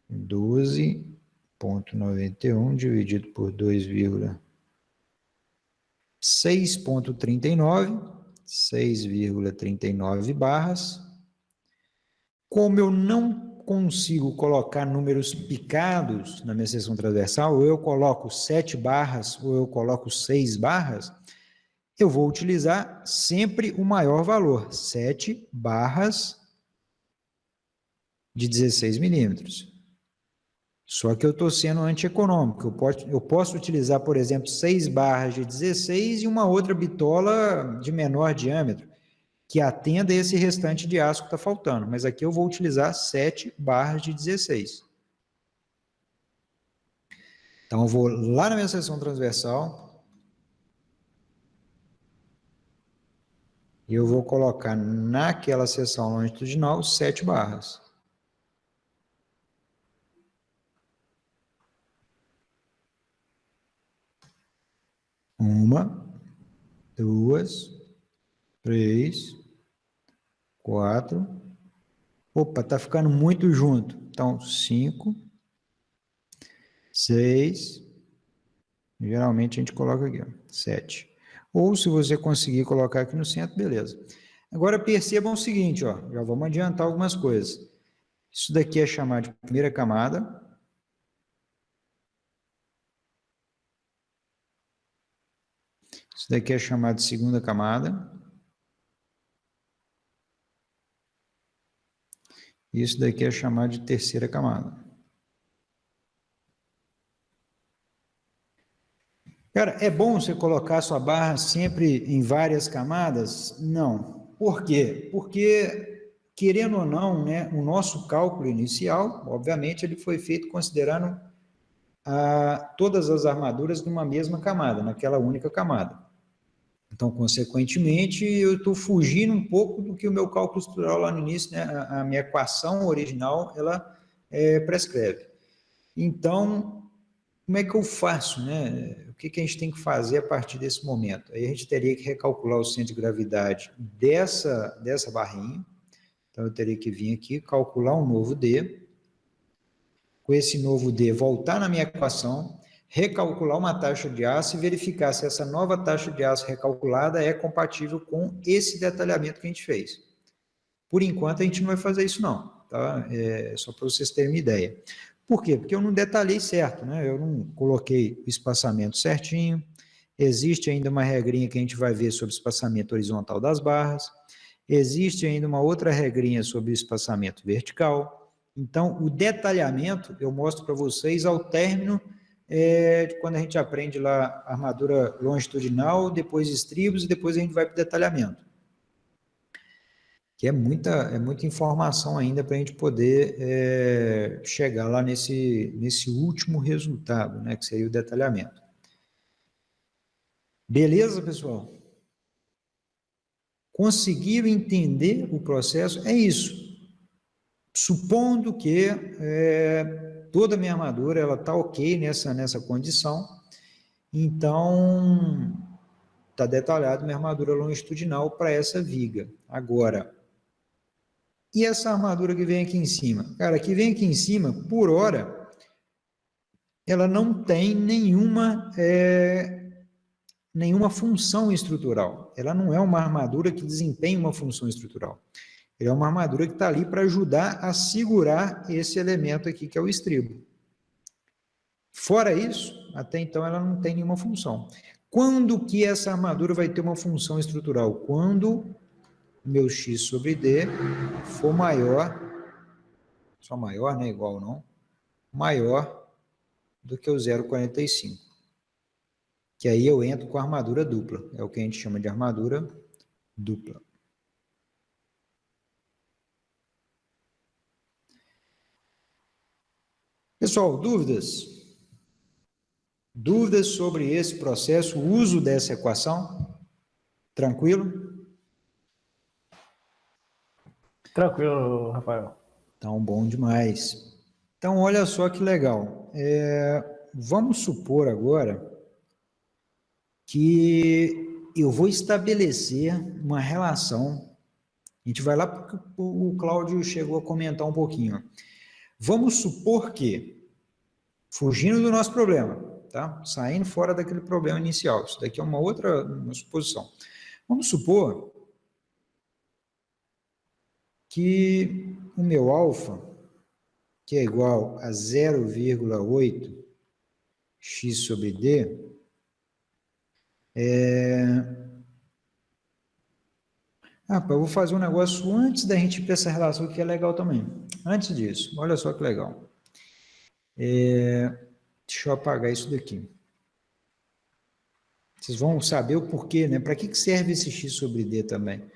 Speaker 1: 12,91 dividido por 6,39 barras. Como eu não consigo colocar números picados na minha seção transversal, ou eu coloco 7 barras, ou eu coloco 6 barras, eu vou utilizar sempre o maior valor, 7 barras de 16 milímetros. Só que eu estou sendo antieconômico. Eu posso utilizar, por exemplo, 6 barras de 16 e uma outra bitola de menor diâmetro, que atenda esse restante de aço que está faltando. Mas aqui eu vou utilizar 7 barras de 16. Então, eu vou lá na minha seção transversal e eu vou colocar naquela seção longitudinal 7 barras. Uma, duas, 3, 4. Opa, tá ficando muito junto. Então, 5, 6. Geralmente a gente coloca aqui, ó, 7. Ou se você conseguir colocar aqui no centro, beleza. Agora percebam o seguinte, ó, já vamos adiantar algumas coisas. Isso daqui é chamado de primeira camada. Isso daqui é chamado de segunda camada. Isso daqui é chamado de terceira camada. Cara, é bom você colocar a sua barra sempre em várias camadas? Não. Por quê? Porque, querendo ou não, né, o nosso cálculo inicial, obviamente, ele foi feito considerando todas as armaduras numa mesma camada, naquela única camada. Então, consequentemente, eu estou fugindo um pouco do que o meu cálculo estrutural lá no início, né, a minha equação original, ela prescreve. Então, como é que eu faço, né? O que a gente tem que fazer a partir desse momento? Aí a gente teria que recalcular o centro de gravidade dessa barrinha. Então, eu teria que vir aqui, calcular um novo D. Com esse novo D, voltar na minha equação, recalcular uma taxa de aço e verificar se essa nova taxa de aço recalculada é compatível com esse detalhamento que a gente fez. Por enquanto, a gente não vai fazer isso não, tá? Só para vocês terem uma ideia. Por quê? Porque eu não detalhei certo, né? Eu não coloquei o espaçamento certinho. Existe ainda uma regrinha que a gente vai ver sobre o espaçamento horizontal das barras. Existe ainda uma outra regrinha sobre o espaçamento vertical. Então, o detalhamento eu mostro para vocês ao término de quando a gente aprende lá armadura longitudinal, depois estribos e depois a gente vai para o detalhamento. Que é muita informação ainda para a gente poder chegar lá nesse último resultado, né, que seria o detalhamento. Beleza, pessoal? Conseguiram entender o processo? É isso. Supondo que toda a minha armadura ela está ok nessa condição, então está detalhado minha armadura longitudinal para essa viga. Agora, e essa armadura que vem aqui em cima? Cara, que vem aqui em cima, por hora, ela não tem nenhuma função estrutural. Ela não é uma armadura que desempenha uma função estrutural. Ela é uma armadura que está ali para ajudar a segurar esse elemento aqui, que é o estribo. Fora isso, até então ela não tem nenhuma função. Quando que essa armadura vai ter uma função estrutural? Quando meu x sobre d for maior, só maior, né, igual não, maior do que o 0,45. Que aí eu entro com a armadura dupla, é o que a gente chama de armadura dupla. Pessoal, dúvidas? Dúvidas sobre esse processo, o uso dessa equação? Tranquilo?
Speaker 4: Tranquilo, Rafael.
Speaker 1: Então, bom demais. Então, olha só que legal. Vamos supor agora que eu vou estabelecer uma relação. A gente vai lá porque o Cláudio chegou a comentar um pouquinho. Vamos supor que, fugindo do nosso problema, tá? Saindo fora daquele problema inicial, isso daqui é uma suposição. Vamos supor que o meu alfa, que é igual a 0,8 x sobre d, eu vou fazer um negócio antes da gente ir para essa relação que é legal também. Antes disso, olha só que legal. Deixa eu apagar isso daqui. Vocês vão saber o porquê, né? Para que serve esse x sobre d também?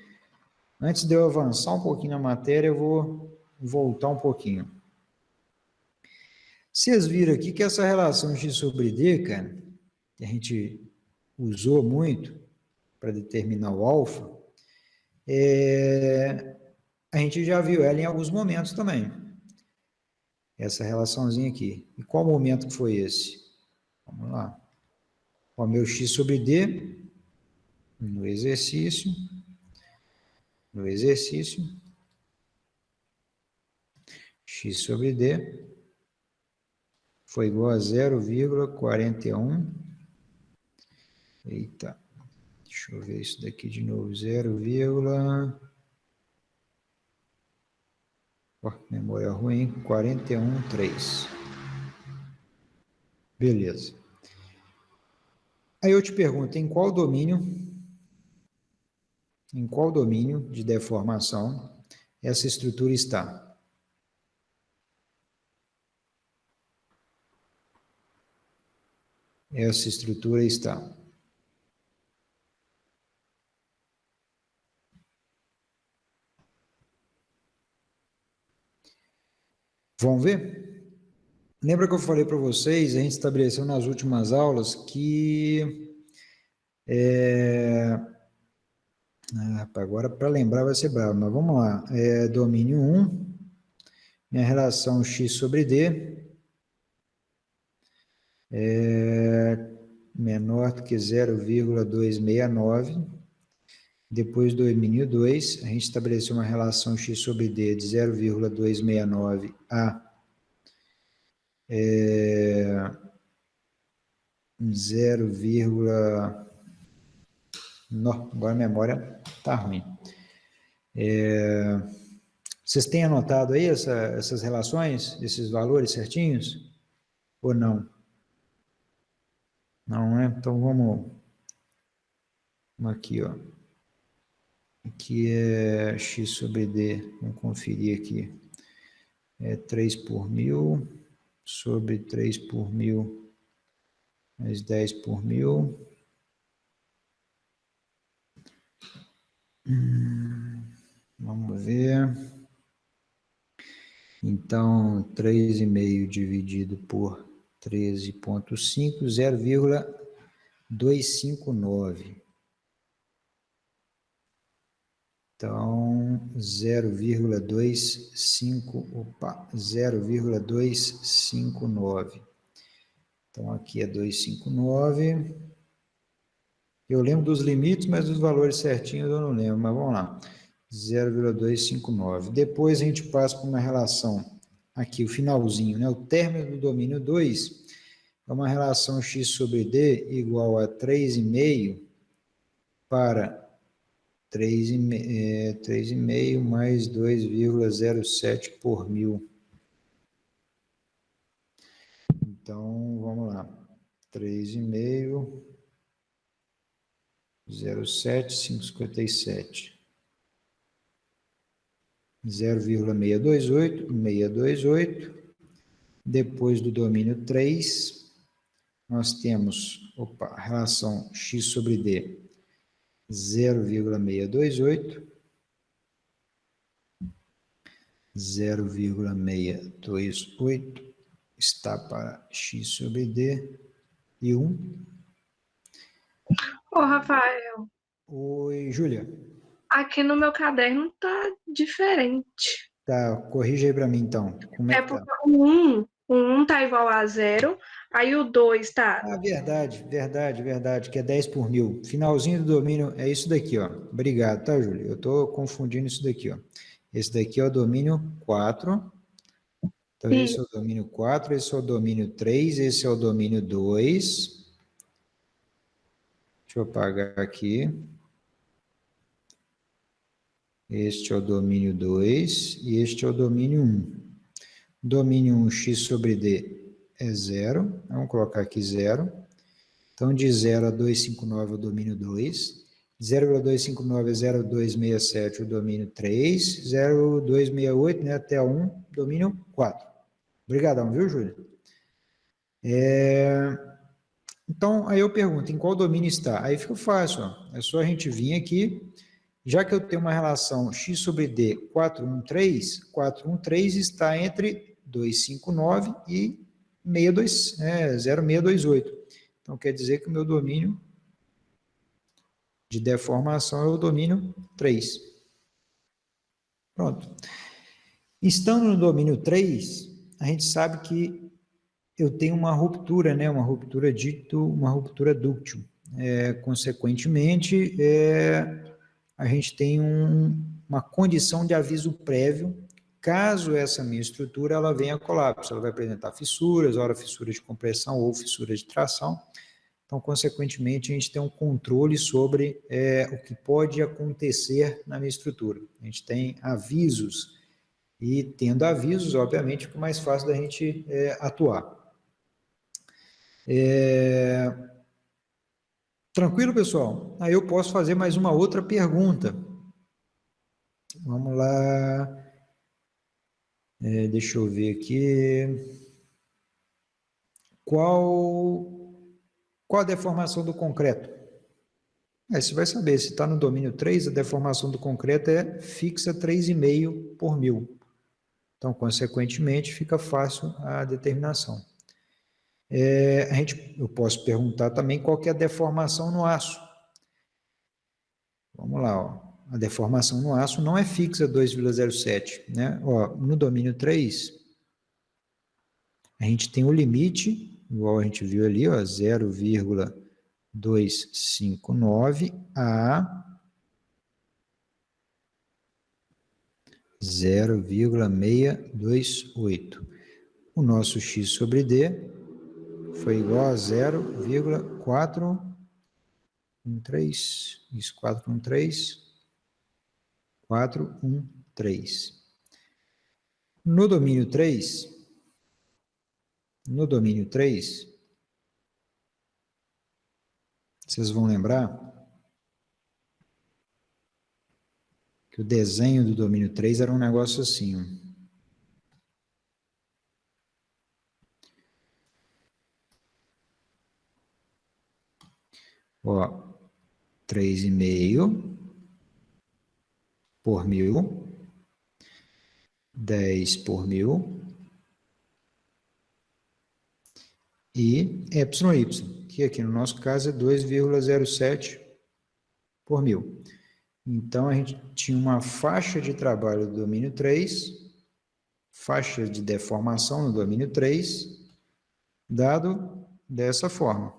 Speaker 1: Antes de eu avançar um pouquinho na matéria, eu vou voltar um pouquinho. Vocês viram aqui que essa relação x sobre d, cara, que a gente usou muito para determinar o alfa, a gente já viu ela em alguns momentos também. Essa relaçãozinha aqui. E qual momento que foi esse? Vamos lá. O meu x sobre d, no exercício, x sobre d foi igual a 0,41. Eita, deixa eu ver isso daqui de novo. Memória ruim, 41,3. Beleza. Aí eu te pergunto, em qual domínio de deformação essa estrutura está? Essa estrutura está. Vamos ver? Lembra que eu falei para vocês, a gente estabeleceu nas últimas aulas que agora para lembrar vai ser bravo, mas vamos lá. Domínio 1, minha relação x sobre d menor do que 0,269. Depois do domínio 2, a gente estabeleceu uma relação x sobre d de 0,269 a 0, agora a memória está ruim. Vocês têm anotado aí essas relações, esses valores certinhos? Ou não? Não, né? Então vamos aqui, ó. Aqui é x sobre d, vamos conferir aqui. 3 por 1000 sobre 3 por 1000 mais 10 por 1000. Vamos ver. Então, 3,5 dividido por 13,5, 0,259. Então, 0,259. Então, aqui é 259. Eu lembro dos limites, mas dos valores certinhos eu não lembro, mas vamos lá. 0,259. Depois a gente passa para uma relação, aqui o finalzinho, né? O término do domínio 2 é uma relação x sobre d igual a 3,5 para 3,5 mais 2,07 por 1000. Então, vamos lá. 3,5, 0,7, 557. 0,628. Depois do domínio 3, nós temos a relação x sobre d, 0,628. 0,628 está para x sobre d. e 1.
Speaker 6: Ô, Rafael,
Speaker 1: Oi, Júlia.
Speaker 6: aqui no meu caderno tá diferente.
Speaker 1: Tá, corrige aí para mim então. Como é
Speaker 6: É
Speaker 1: que tá?
Speaker 6: porque o 1 tá igual a 0, aí o 2 tá.
Speaker 1: Ah, verdade, que é 10 por mil. Finalzinho do domínio é isso daqui, ó. Obrigado, tá, Júlia? Eu tô confundindo isso daqui, ó. Esse daqui é o domínio 4. Então,
Speaker 6: E
Speaker 1: esse é o domínio 4, esse é o domínio 3, esse é o domínio 2. Deixa eu apagar aqui. Este é o domínio 2 e este é o domínio 1. Domínio 1, x sobre d é 0. Vamos colocar aqui 0. Então, de 0 a 259 é o domínio 2. 0,259 é 0,267, o domínio 3. 0,268, né, até 1, domínio 4. Obrigadão, viu, Júlia? Então, aí eu pergunto, em qual domínio está? Aí fica fácil, ó. É só a gente vir aqui, já que eu tenho uma relação x sobre d 413, 413 está entre 259 e 0,628. Então, quer dizer que o meu domínio de deformação é o domínio 3. Pronto. Estando no domínio 3, a gente sabe que eu tenho uma ruptura, né? Uma ruptura dúctil. Consequentemente, a gente tem uma condição de aviso prévio, caso essa minha estrutura ela venha a colapso. Ela vai apresentar fissuras, ora fissuras de compressão ou fissuras de tração. Então, consequentemente, a gente tem um controle sobre o que pode acontecer na minha estrutura. A gente tem avisos, e tendo avisos, obviamente, fica mais fácil da gente atuar. Tranquilo, pessoal? Aí eu posso fazer mais uma outra pergunta. Vamos lá. Deixa eu ver aqui. Qual a deformação do concreto? Você vai saber, se está no domínio 3, a deformação do concreto é fixa 3,5 por mil. Então, consequentemente, fica fácil a determinação. Eu posso perguntar também qual que é a deformação no aço. Vamos lá, ó. A deformação no aço não é fixa 2,07, né? Ó, no domínio 3, a gente tem o limite, igual a gente viu ali, ó, 0,259 a 0,628. O nosso x sobre d foi igual a 0,413. Isso, 413. No domínio 3, vocês vão lembrar que o desenho do domínio 3 era um negócio assim, ó, 3,5 por mil, 10 por mil e epsilon y, que aqui no nosso caso é 2,07 por mil. Então, a gente tinha uma faixa de trabalho do domínio 3, faixa de deformação no domínio 3, dado dessa forma.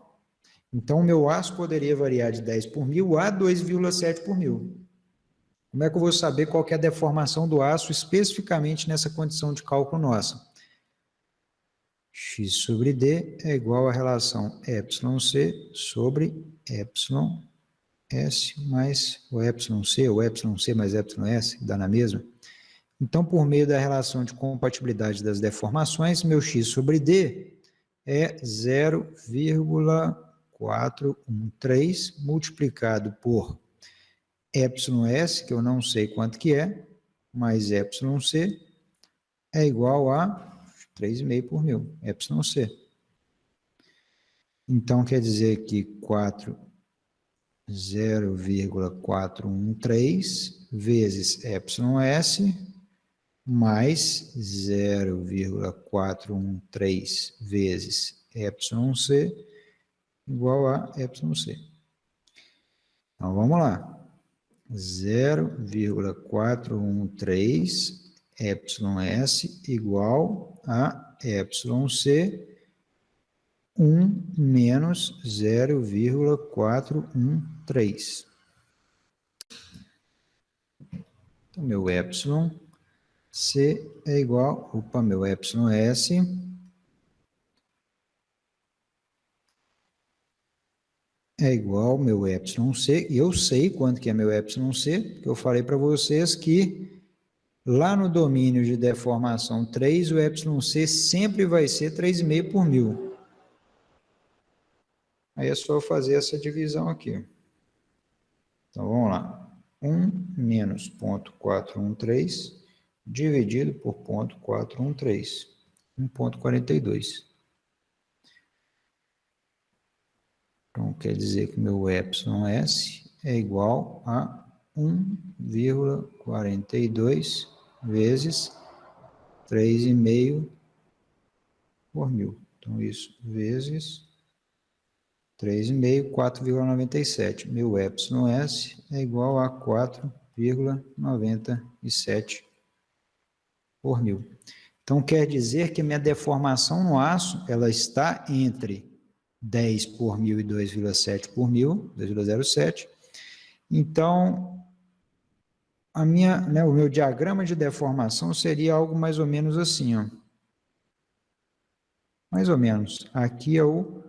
Speaker 1: Então, o meu aço poderia variar de 10 por mil a 2,7 por mil. Como é que eu vou saber qual que é a deformação do aço especificamente nessa condição de cálculo nossa? X sobre D é igual à relação εc sobre εs mais o εc, ou εc mais εs, dá na mesma. Então, por meio da relação de compatibilidade das deformações, meu x sobre D é 0,413 multiplicado por εs, que eu não sei quanto que é, mais εc, é igual a 3,5 por mil, εc. Então, quer dizer que 0,413 vezes εs mais 0,413 vezes εc igual a epsilon-c. Então, vamos lá. 0,413 epsilon-s igual a epsilon-c 1 menos 0,413. Então, meu epsilon C é igual, meu epsilon S é igual ao meu epsilon C, e eu sei quanto que é meu epsilon C, porque eu falei para vocês que lá no domínio de deformação 3, o epsilon C sempre vai ser 3,5 por mil. Aí é só fazer essa divisão aqui. Então, vamos lá. 1 menos 0,413 dividido por 0,413. 1,42. Então, quer dizer que meu epsilon S é igual a 1,42 vezes 3,5 por mil. Então, isso vezes 3,5, 4,97. Meu epsilon S é igual a 4,97 por mil. Então, quer dizer que minha deformação no aço, ela está entre 10 por mil e 2,7 por mil, 2,07. Então, o meu diagrama de deformação seria algo mais ou menos assim, ó. Mais ou menos. Aqui é o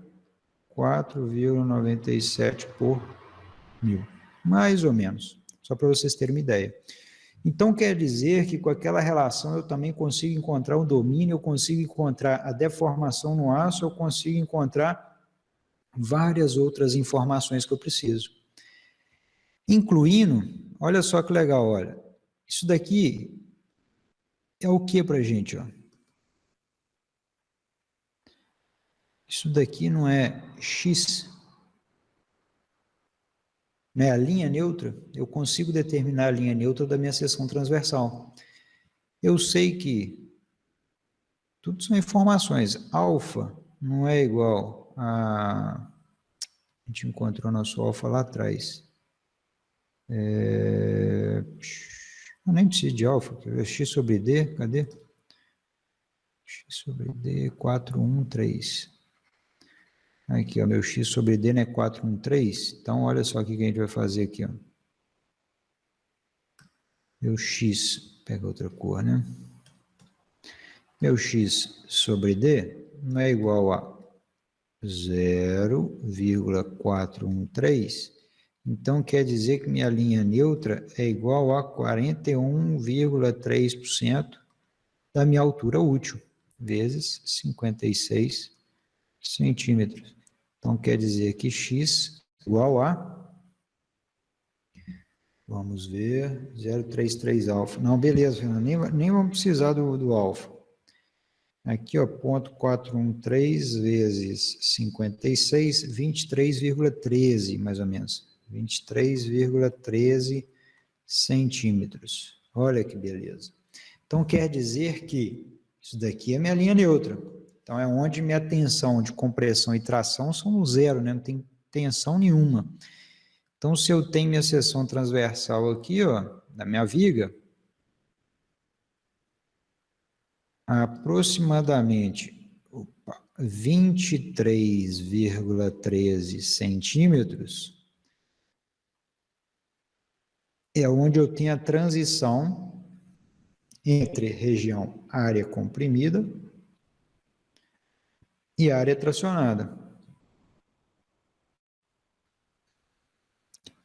Speaker 1: 4,97 por mil. Mais ou menos. Só para vocês terem uma ideia. Então, quer dizer que com aquela relação eu também consigo encontrar o domínio, eu consigo encontrar a deformação no aço, eu consigo encontrar várias outras informações que eu preciso. Incluindo, olha só que legal, olha. Isso daqui é o que para a gente, ó? Isso daqui não é x, né? A linha neutra, eu consigo determinar a linha neutra da minha seção transversal. Eu sei que tudo são informações. Alfa não é igual a... A gente encontrou nosso alfa lá atrás. Eu nem preciso de alfa, x sobre d, cadê? X sobre d, 413. Aqui, ó, meu x sobre d não é 413. Então, olha só o que a gente vai fazer aqui, ó. Meu x, pega outra cor, né? Meu x sobre d não é igual a 0,413. Então, quer dizer que minha linha neutra é igual a 41,3% da minha altura útil, vezes 56 centímetros. Então, quer dizer que x igual a, vamos ver, 0,33 alfa. Não, beleza, Fernando, nem vamos precisar do alfa. Aqui, ó, 0,413 vezes 56, 23,13, mais ou menos. 23,13 centímetros. Olha que beleza. Então, quer dizer que isso daqui é minha linha neutra. Então, é onde minha tensão de compressão e tração são zero, né? Não tem tensão nenhuma. Então, se eu tenho minha seção transversal aqui, ó, da minha viga, aproximadamente 23,13 centímetros é onde eu tenho a transição entre região área comprimida e área tracionada.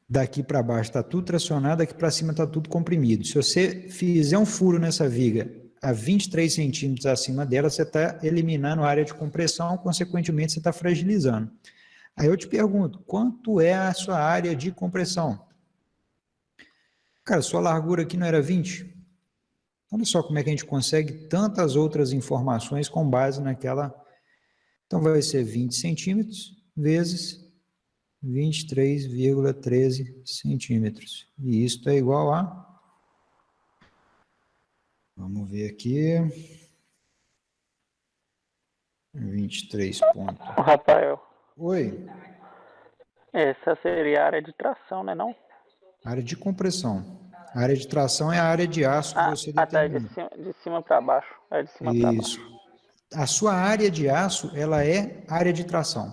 Speaker 1: Daqui para baixo está tudo tracionado, daqui para cima está tudo comprimido. Se você fizer um furo nessa viga a 23 centímetros acima dela, você está eliminando a área de compressão, consequentemente você está fragilizando. Aí eu te pergunto, quanto é a sua área de compressão? Cara, sua largura aqui não era 20? Olha só como é que a gente consegue tantas outras informações com base naquela... Então, vai ser 20 centímetros vezes 23,13 centímetros. E isso é igual a... Vamos ver aqui... 23 pontos.
Speaker 7: Rafael.
Speaker 1: Oi.
Speaker 7: Essa seria a área de tração, né, não?
Speaker 1: Área de compressão. A área de tração é a área de aço que você
Speaker 7: Tá,
Speaker 1: determinou.
Speaker 7: de cima para baixo. É de cima para baixo.
Speaker 1: Isso. A sua área de aço, ela é área de tração.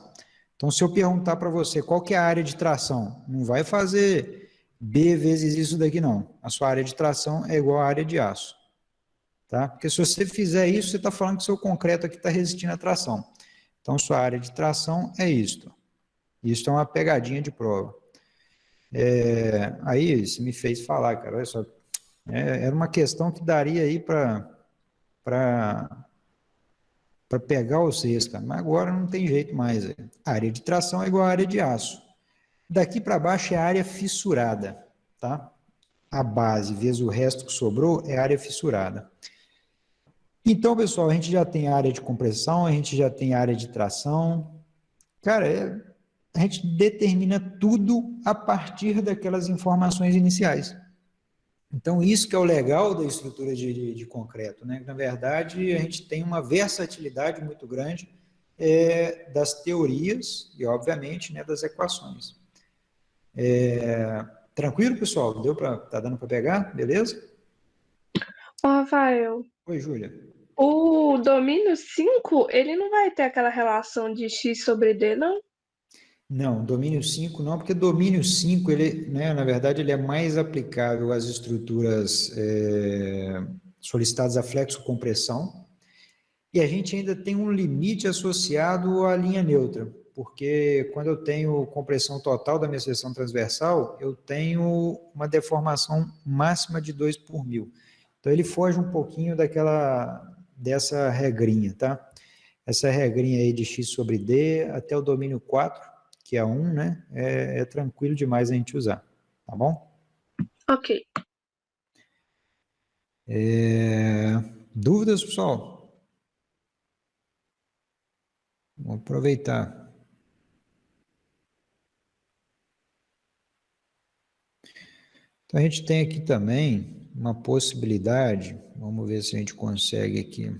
Speaker 1: Então, se eu perguntar para você qual que é a área de tração, não vai fazer B vezes isso daqui, não. A sua área de tração é igual à área de aço. Tá? Porque se você fizer isso, você está falando que o seu concreto aqui está resistindo à tração. Então, sua área de tração é isto. Isso é uma pegadinha de prova. Aí, você me fez falar, cara, olha só. Era uma questão que daria aí para pegar vocês, cara. Mas agora não tem jeito mais. A área de tração é igual à área de aço. Daqui para baixo é a área fissurada, tá? A base vezes o resto que sobrou é a área fissurada. Então, pessoal, a gente já tem área de compressão, a gente já tem área de tração. Cara, a gente determina tudo a partir daquelas informações iniciais. Então, isso que é o legal da estrutura de concreto, né? Na verdade, a gente tem uma versatilidade muito grande das teorias e, obviamente, né, das equações. Tranquilo, pessoal? Tá dando para pegar? Beleza?
Speaker 6: Ô, Rafael,
Speaker 1: Oi, Júlia.
Speaker 6: o domínio 5, ele não vai ter aquela relação de x sobre d, não?
Speaker 1: Não, domínio 5 não, porque domínio 5, ele, né, na verdade, ele é mais aplicável às estruturas solicitadas a flexo-compressão, e a gente ainda tem um limite associado à linha neutra, porque quando eu tenho compressão total da minha seção transversal, eu tenho uma deformação máxima de 2 por mil. Então, ele foge um pouquinho dessa regrinha, tá? Essa regrinha aí de x sobre d até o domínio 4, que é 1, né? É tranquilo demais a gente usar, tá bom?
Speaker 6: Ok.
Speaker 1: Dúvidas, pessoal? Vamos aproveitar. Então, a gente tem aqui também uma possibilidade, vamos ver se a gente consegue aqui.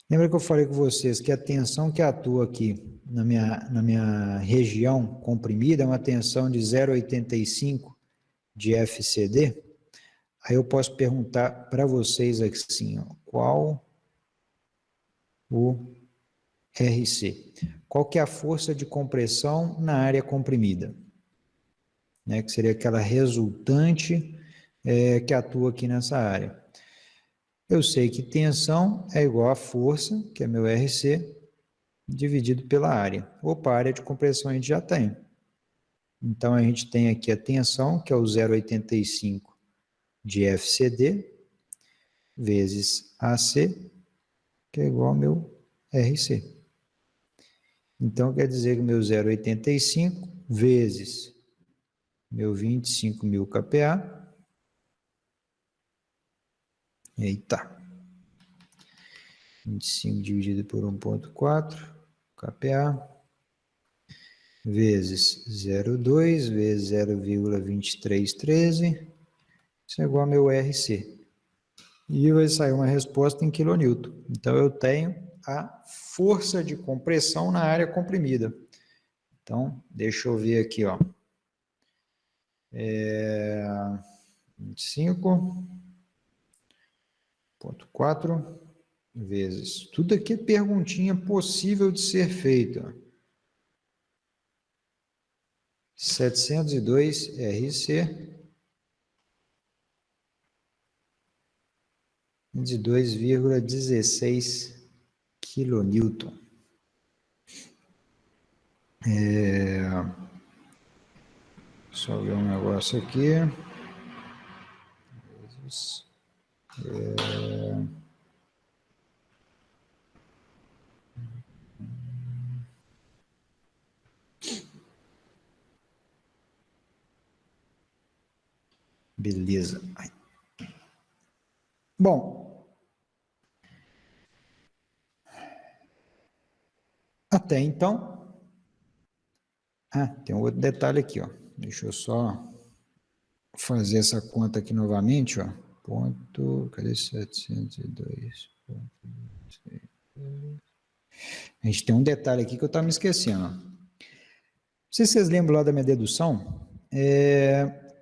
Speaker 1: Lembra que eu falei com vocês que a tensão que atua aqui na minha região comprimida é uma tensão de 0,85 de FCD? Aí eu posso perguntar para vocês assim, ó, qual o RC? Qual que é a força de compressão na área comprimida? Né, que seria aquela resultante que atua aqui nessa área. Eu sei que tensão é igual a força, que é meu RC, dividido pela área. Opa, a área de compressão a gente já tem. Então, a gente tem aqui a tensão, que é o 0,85 de FCD, vezes AC, que é igual ao meu RC. Então, quer dizer que meu 0,85 vezes meu 25.000 kPa. Eita. 25 dividido por 1,4 kPa, vezes 0,2 vezes 0,2313, isso é igual ao meu RC. E vai sair uma resposta em quilonewton. Então, eu tenho a força de compressão na área comprimida. Então, deixa eu ver aqui, ó. 25,4 vezes. Tudo aqui é perguntinha possível de ser feita. 702 RC de 2,16 quilonewton. Só ver um negócio aqui. Beleza. Bom, até então, tem um outro detalhe aqui, ó. Deixa eu só fazer essa conta aqui novamente, ó. Cadê 702? A gente tem um detalhe aqui que eu estava me esquecendo. Ó. Não sei se vocês lembram lá da minha dedução.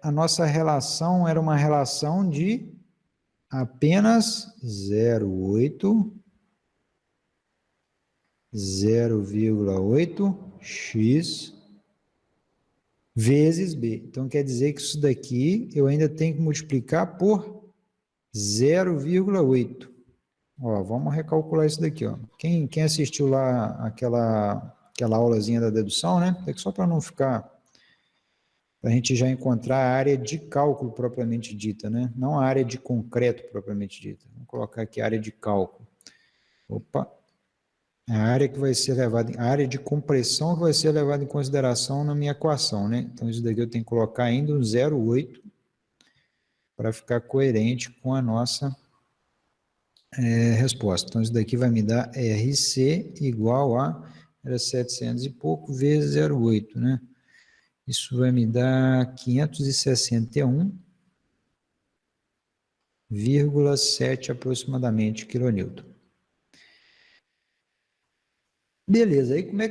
Speaker 1: A nossa relação era uma relação de apenas 0,8x vezes b. Então, quer dizer que isso daqui eu ainda tenho que multiplicar por 0,8. Ó, vamos recalcular isso daqui. Ó. Quem assistiu lá aquela aulazinha da dedução, né? É só para não ficar... Para a gente já encontrar a área de cálculo propriamente dita, né? Não a área de concreto propriamente dita. Vamos colocar aqui a área de cálculo. Opa! A área que vai ser levada, a área de compressão que vai ser levada em consideração na minha equação, né? Então, isso daqui eu tenho que colocar ainda um 0,8 para ficar coerente com a nossa resposta. Então, isso daqui vai me dar RC igual a, era 700 e pouco, vezes 0,8, né? Isso vai me dar 561,7 aproximadamente quilonewton. Beleza, aí como é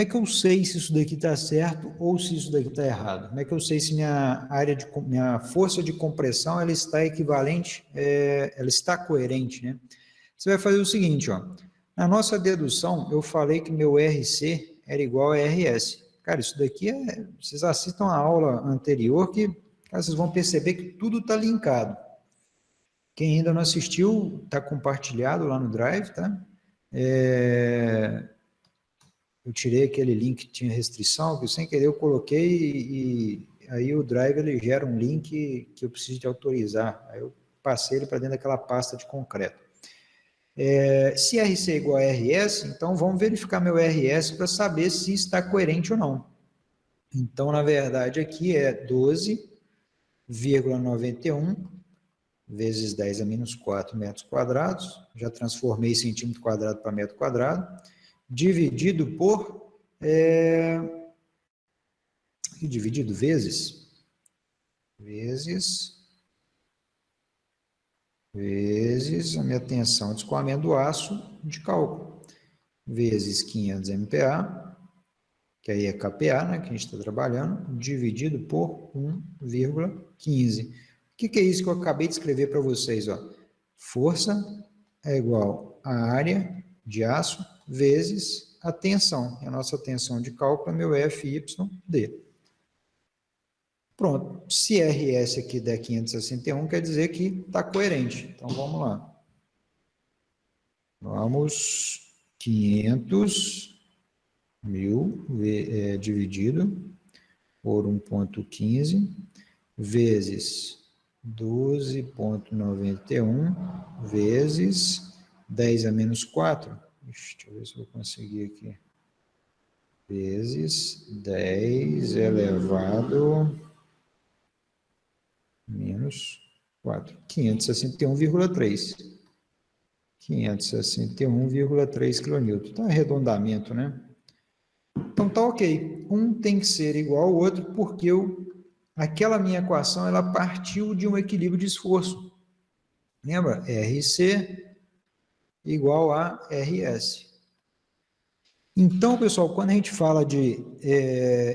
Speaker 1: que eu sei se isso daqui está certo ou se isso daqui está errado? Como é que eu sei se minha força de compressão ela está equivalente, ela está coerente, né? Você vai fazer o seguinte, ó. Na nossa dedução, eu falei que meu RC era igual a RS. Cara, isso daqui vocês assistam a aula anterior que cara, vocês vão perceber que tudo está linkado. Quem ainda não assistiu, está compartilhado lá no Drive, tá? Eu tirei aquele link que tinha restrição, que sem querer eu coloquei e aí o Drive ele gera um link que eu preciso de autorizar. Aí eu passei ele para dentro daquela pasta de concreto. Se RC é igual a RS, então vamos verificar meu RS para saber se está coerente ou não. Então, na verdade, aqui é 12,91 vezes 10 a menos 4 metros quadrados, já transformei centímetro quadrado para metro quadrado, dividido por, dividido vezes a minha tensão de escoamento do aço de cálculo, vezes 500 MPa, que aí é KPa, né, que a gente está trabalhando, dividido por 1,15. O que é isso que eu acabei de escrever para vocês? Ó? Força é igual a área de aço vezes a tensão. E a nossa tensão de cálculo é meu FYD. Pronto, se RS aqui der 561, quer dizer que está coerente. Então, vamos lá. Vamos, 500 mil dividido por 1,15 vezes 12,91 vezes 10 a menos 4. Deixa eu ver se eu vou conseguir aqui. Vezes 10 elevado... menos 4, 561,3. 561,3 kN. Então, arredondamento, né? Então, tá ok. Um tem que ser igual ao outro, porque aquela minha equação, ela partiu de um equilíbrio de esforço. Lembra? RC igual a RS. Então, pessoal, quando a gente fala de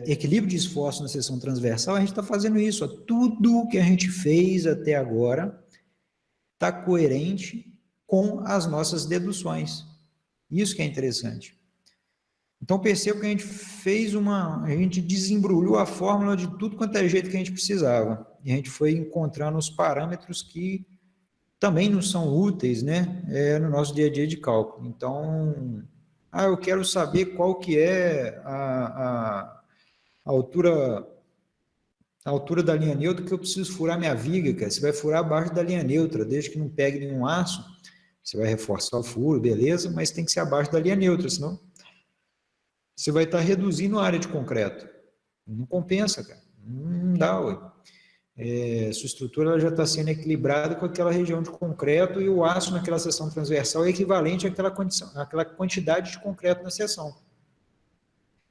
Speaker 1: equilíbrio de esforço na seção transversal, a gente está fazendo isso. Ó. Tudo que a gente fez até agora está coerente com as nossas deduções. Isso que é interessante. Então, perceba que a gente a gente desembrulhou a fórmula de tudo quanto é jeito que a gente precisava. E a gente foi encontrando os parâmetros que também nos são úteis, né, no nosso dia a dia de cálculo. Então... eu quero saber qual que é a altura da linha neutra que eu preciso furar minha viga, cara. Você vai furar abaixo da linha neutra, desde que não pegue nenhum aço, você vai reforçar o furo, beleza, mas tem que ser abaixo da linha neutra, senão você vai estar reduzindo a área de concreto. Não compensa, cara. Não dá, ué. Sua estrutura ela já está sendo equilibrada com aquela região de concreto e o aço naquela seção transversal é equivalente àquela quantidade de concreto na seção.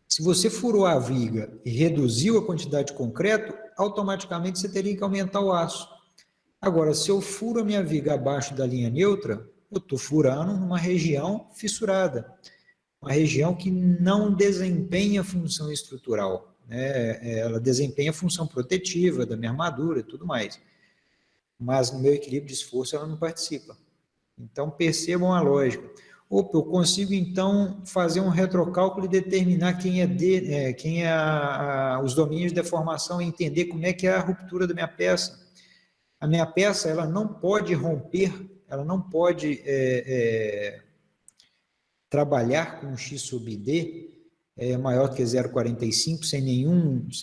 Speaker 1: Se você furou a viga e reduziu a quantidade de concreto, automaticamente você teria que aumentar o aço. Agora, se eu furo a minha viga abaixo da linha neutra, eu estou furando numa região fissurada, uma região que não desempenha função estrutural, né? Ela desempenha função protetiva da minha armadura e tudo mais, mas no meu equilíbrio de esforço ela não participa. Então, percebam a lógica. Opa, eu consigo, então, fazer um retrocálculo e determinar quem é os domínios de deformação e entender como é que é a ruptura da minha peça. A minha peça, ela não pode romper, ela não pode trabalhar com X sobre D maior do que 0,45 sem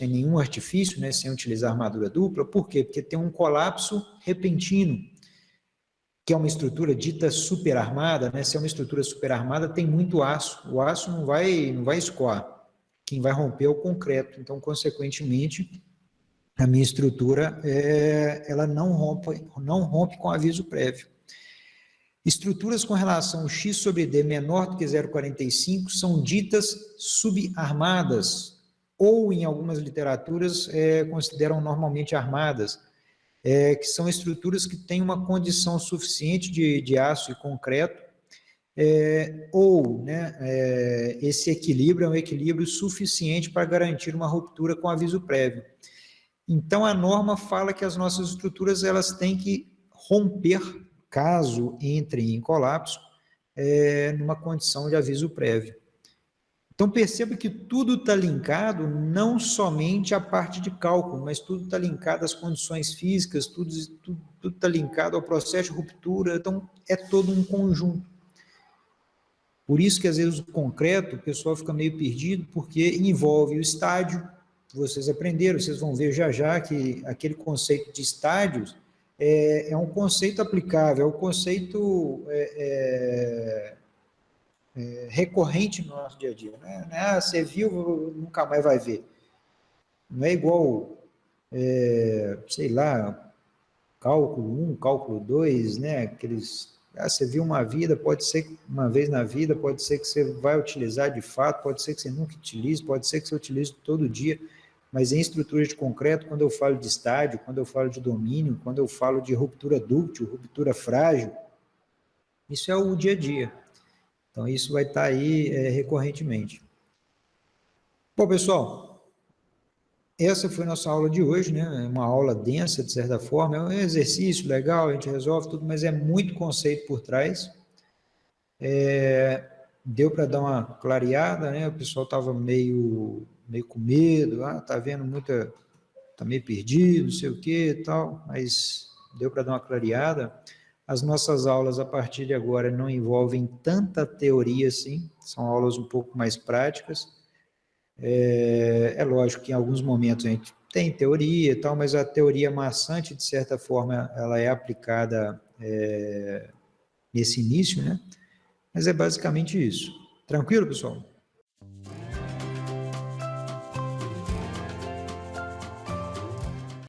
Speaker 1: nenhum artifício, né, sem utilizar armadura dupla. Por quê? Porque tem um colapso repentino, que é uma estrutura dita superarmada, né? Se é uma estrutura superarmada, tem muito aço. O aço não vai escoar. Quem vai romper é o concreto. Então, consequentemente, a minha estrutura ela não rompe com aviso prévio. Estruturas com relação X sobre D menor do que 0,45 são ditas subarmadas, ou em algumas literaturas consideram normalmente armadas, que são estruturas que têm uma condição suficiente de aço e concreto, esse equilíbrio é um equilíbrio suficiente para garantir uma ruptura com aviso prévio. Então, a norma fala que as nossas estruturas elas têm que romper, caso entrem em colapso, numa condição de aviso prévio. Então, perceba que tudo está linkado, não somente à parte de cálculo, mas tudo está linkado às condições físicas, tudo está linkado ao processo de ruptura, então é todo um conjunto. Por isso que, às vezes, o concreto, o pessoal fica meio perdido, porque envolve o estádio, vocês aprenderam, vocês vão ver já que aquele conceito de estádios é um conceito aplicável, é um conceito recorrente no nosso dia a dia, né? Você viu, nunca mais vai ver. Não é igual, sei lá, cálculo 1, cálculo 2, né? Aqueles, você viu uma vez na vida, pode ser que você vai utilizar de fato, pode ser que você nunca utilize, pode ser que você utilize todo dia, mas em estruturas de concreto, quando eu falo de estádio, quando eu falo de domínio, quando eu falo de ruptura dúctil, ruptura frágil, isso é o dia a dia. Então, isso vai estar aí recorrentemente. Bom, pessoal, essa foi a nossa aula de hoje, né? Uma aula densa, de certa forma, é um exercício legal, a gente resolve tudo, mas é muito conceito por trás. Deu para dar uma clareada, né? O pessoal estava meio com medo, tá vendo muita, tá meio perdido, não sei o que e tal, mas deu para dar uma clareada. As nossas aulas, a partir de agora, não envolvem tanta teoria assim, são aulas um pouco mais práticas. É lógico que em alguns momentos a gente tem teoria e tal, mas a teoria maçante, de certa forma, ela é aplicada nesse início, né? Mas é basicamente isso. Tranquilo, pessoal?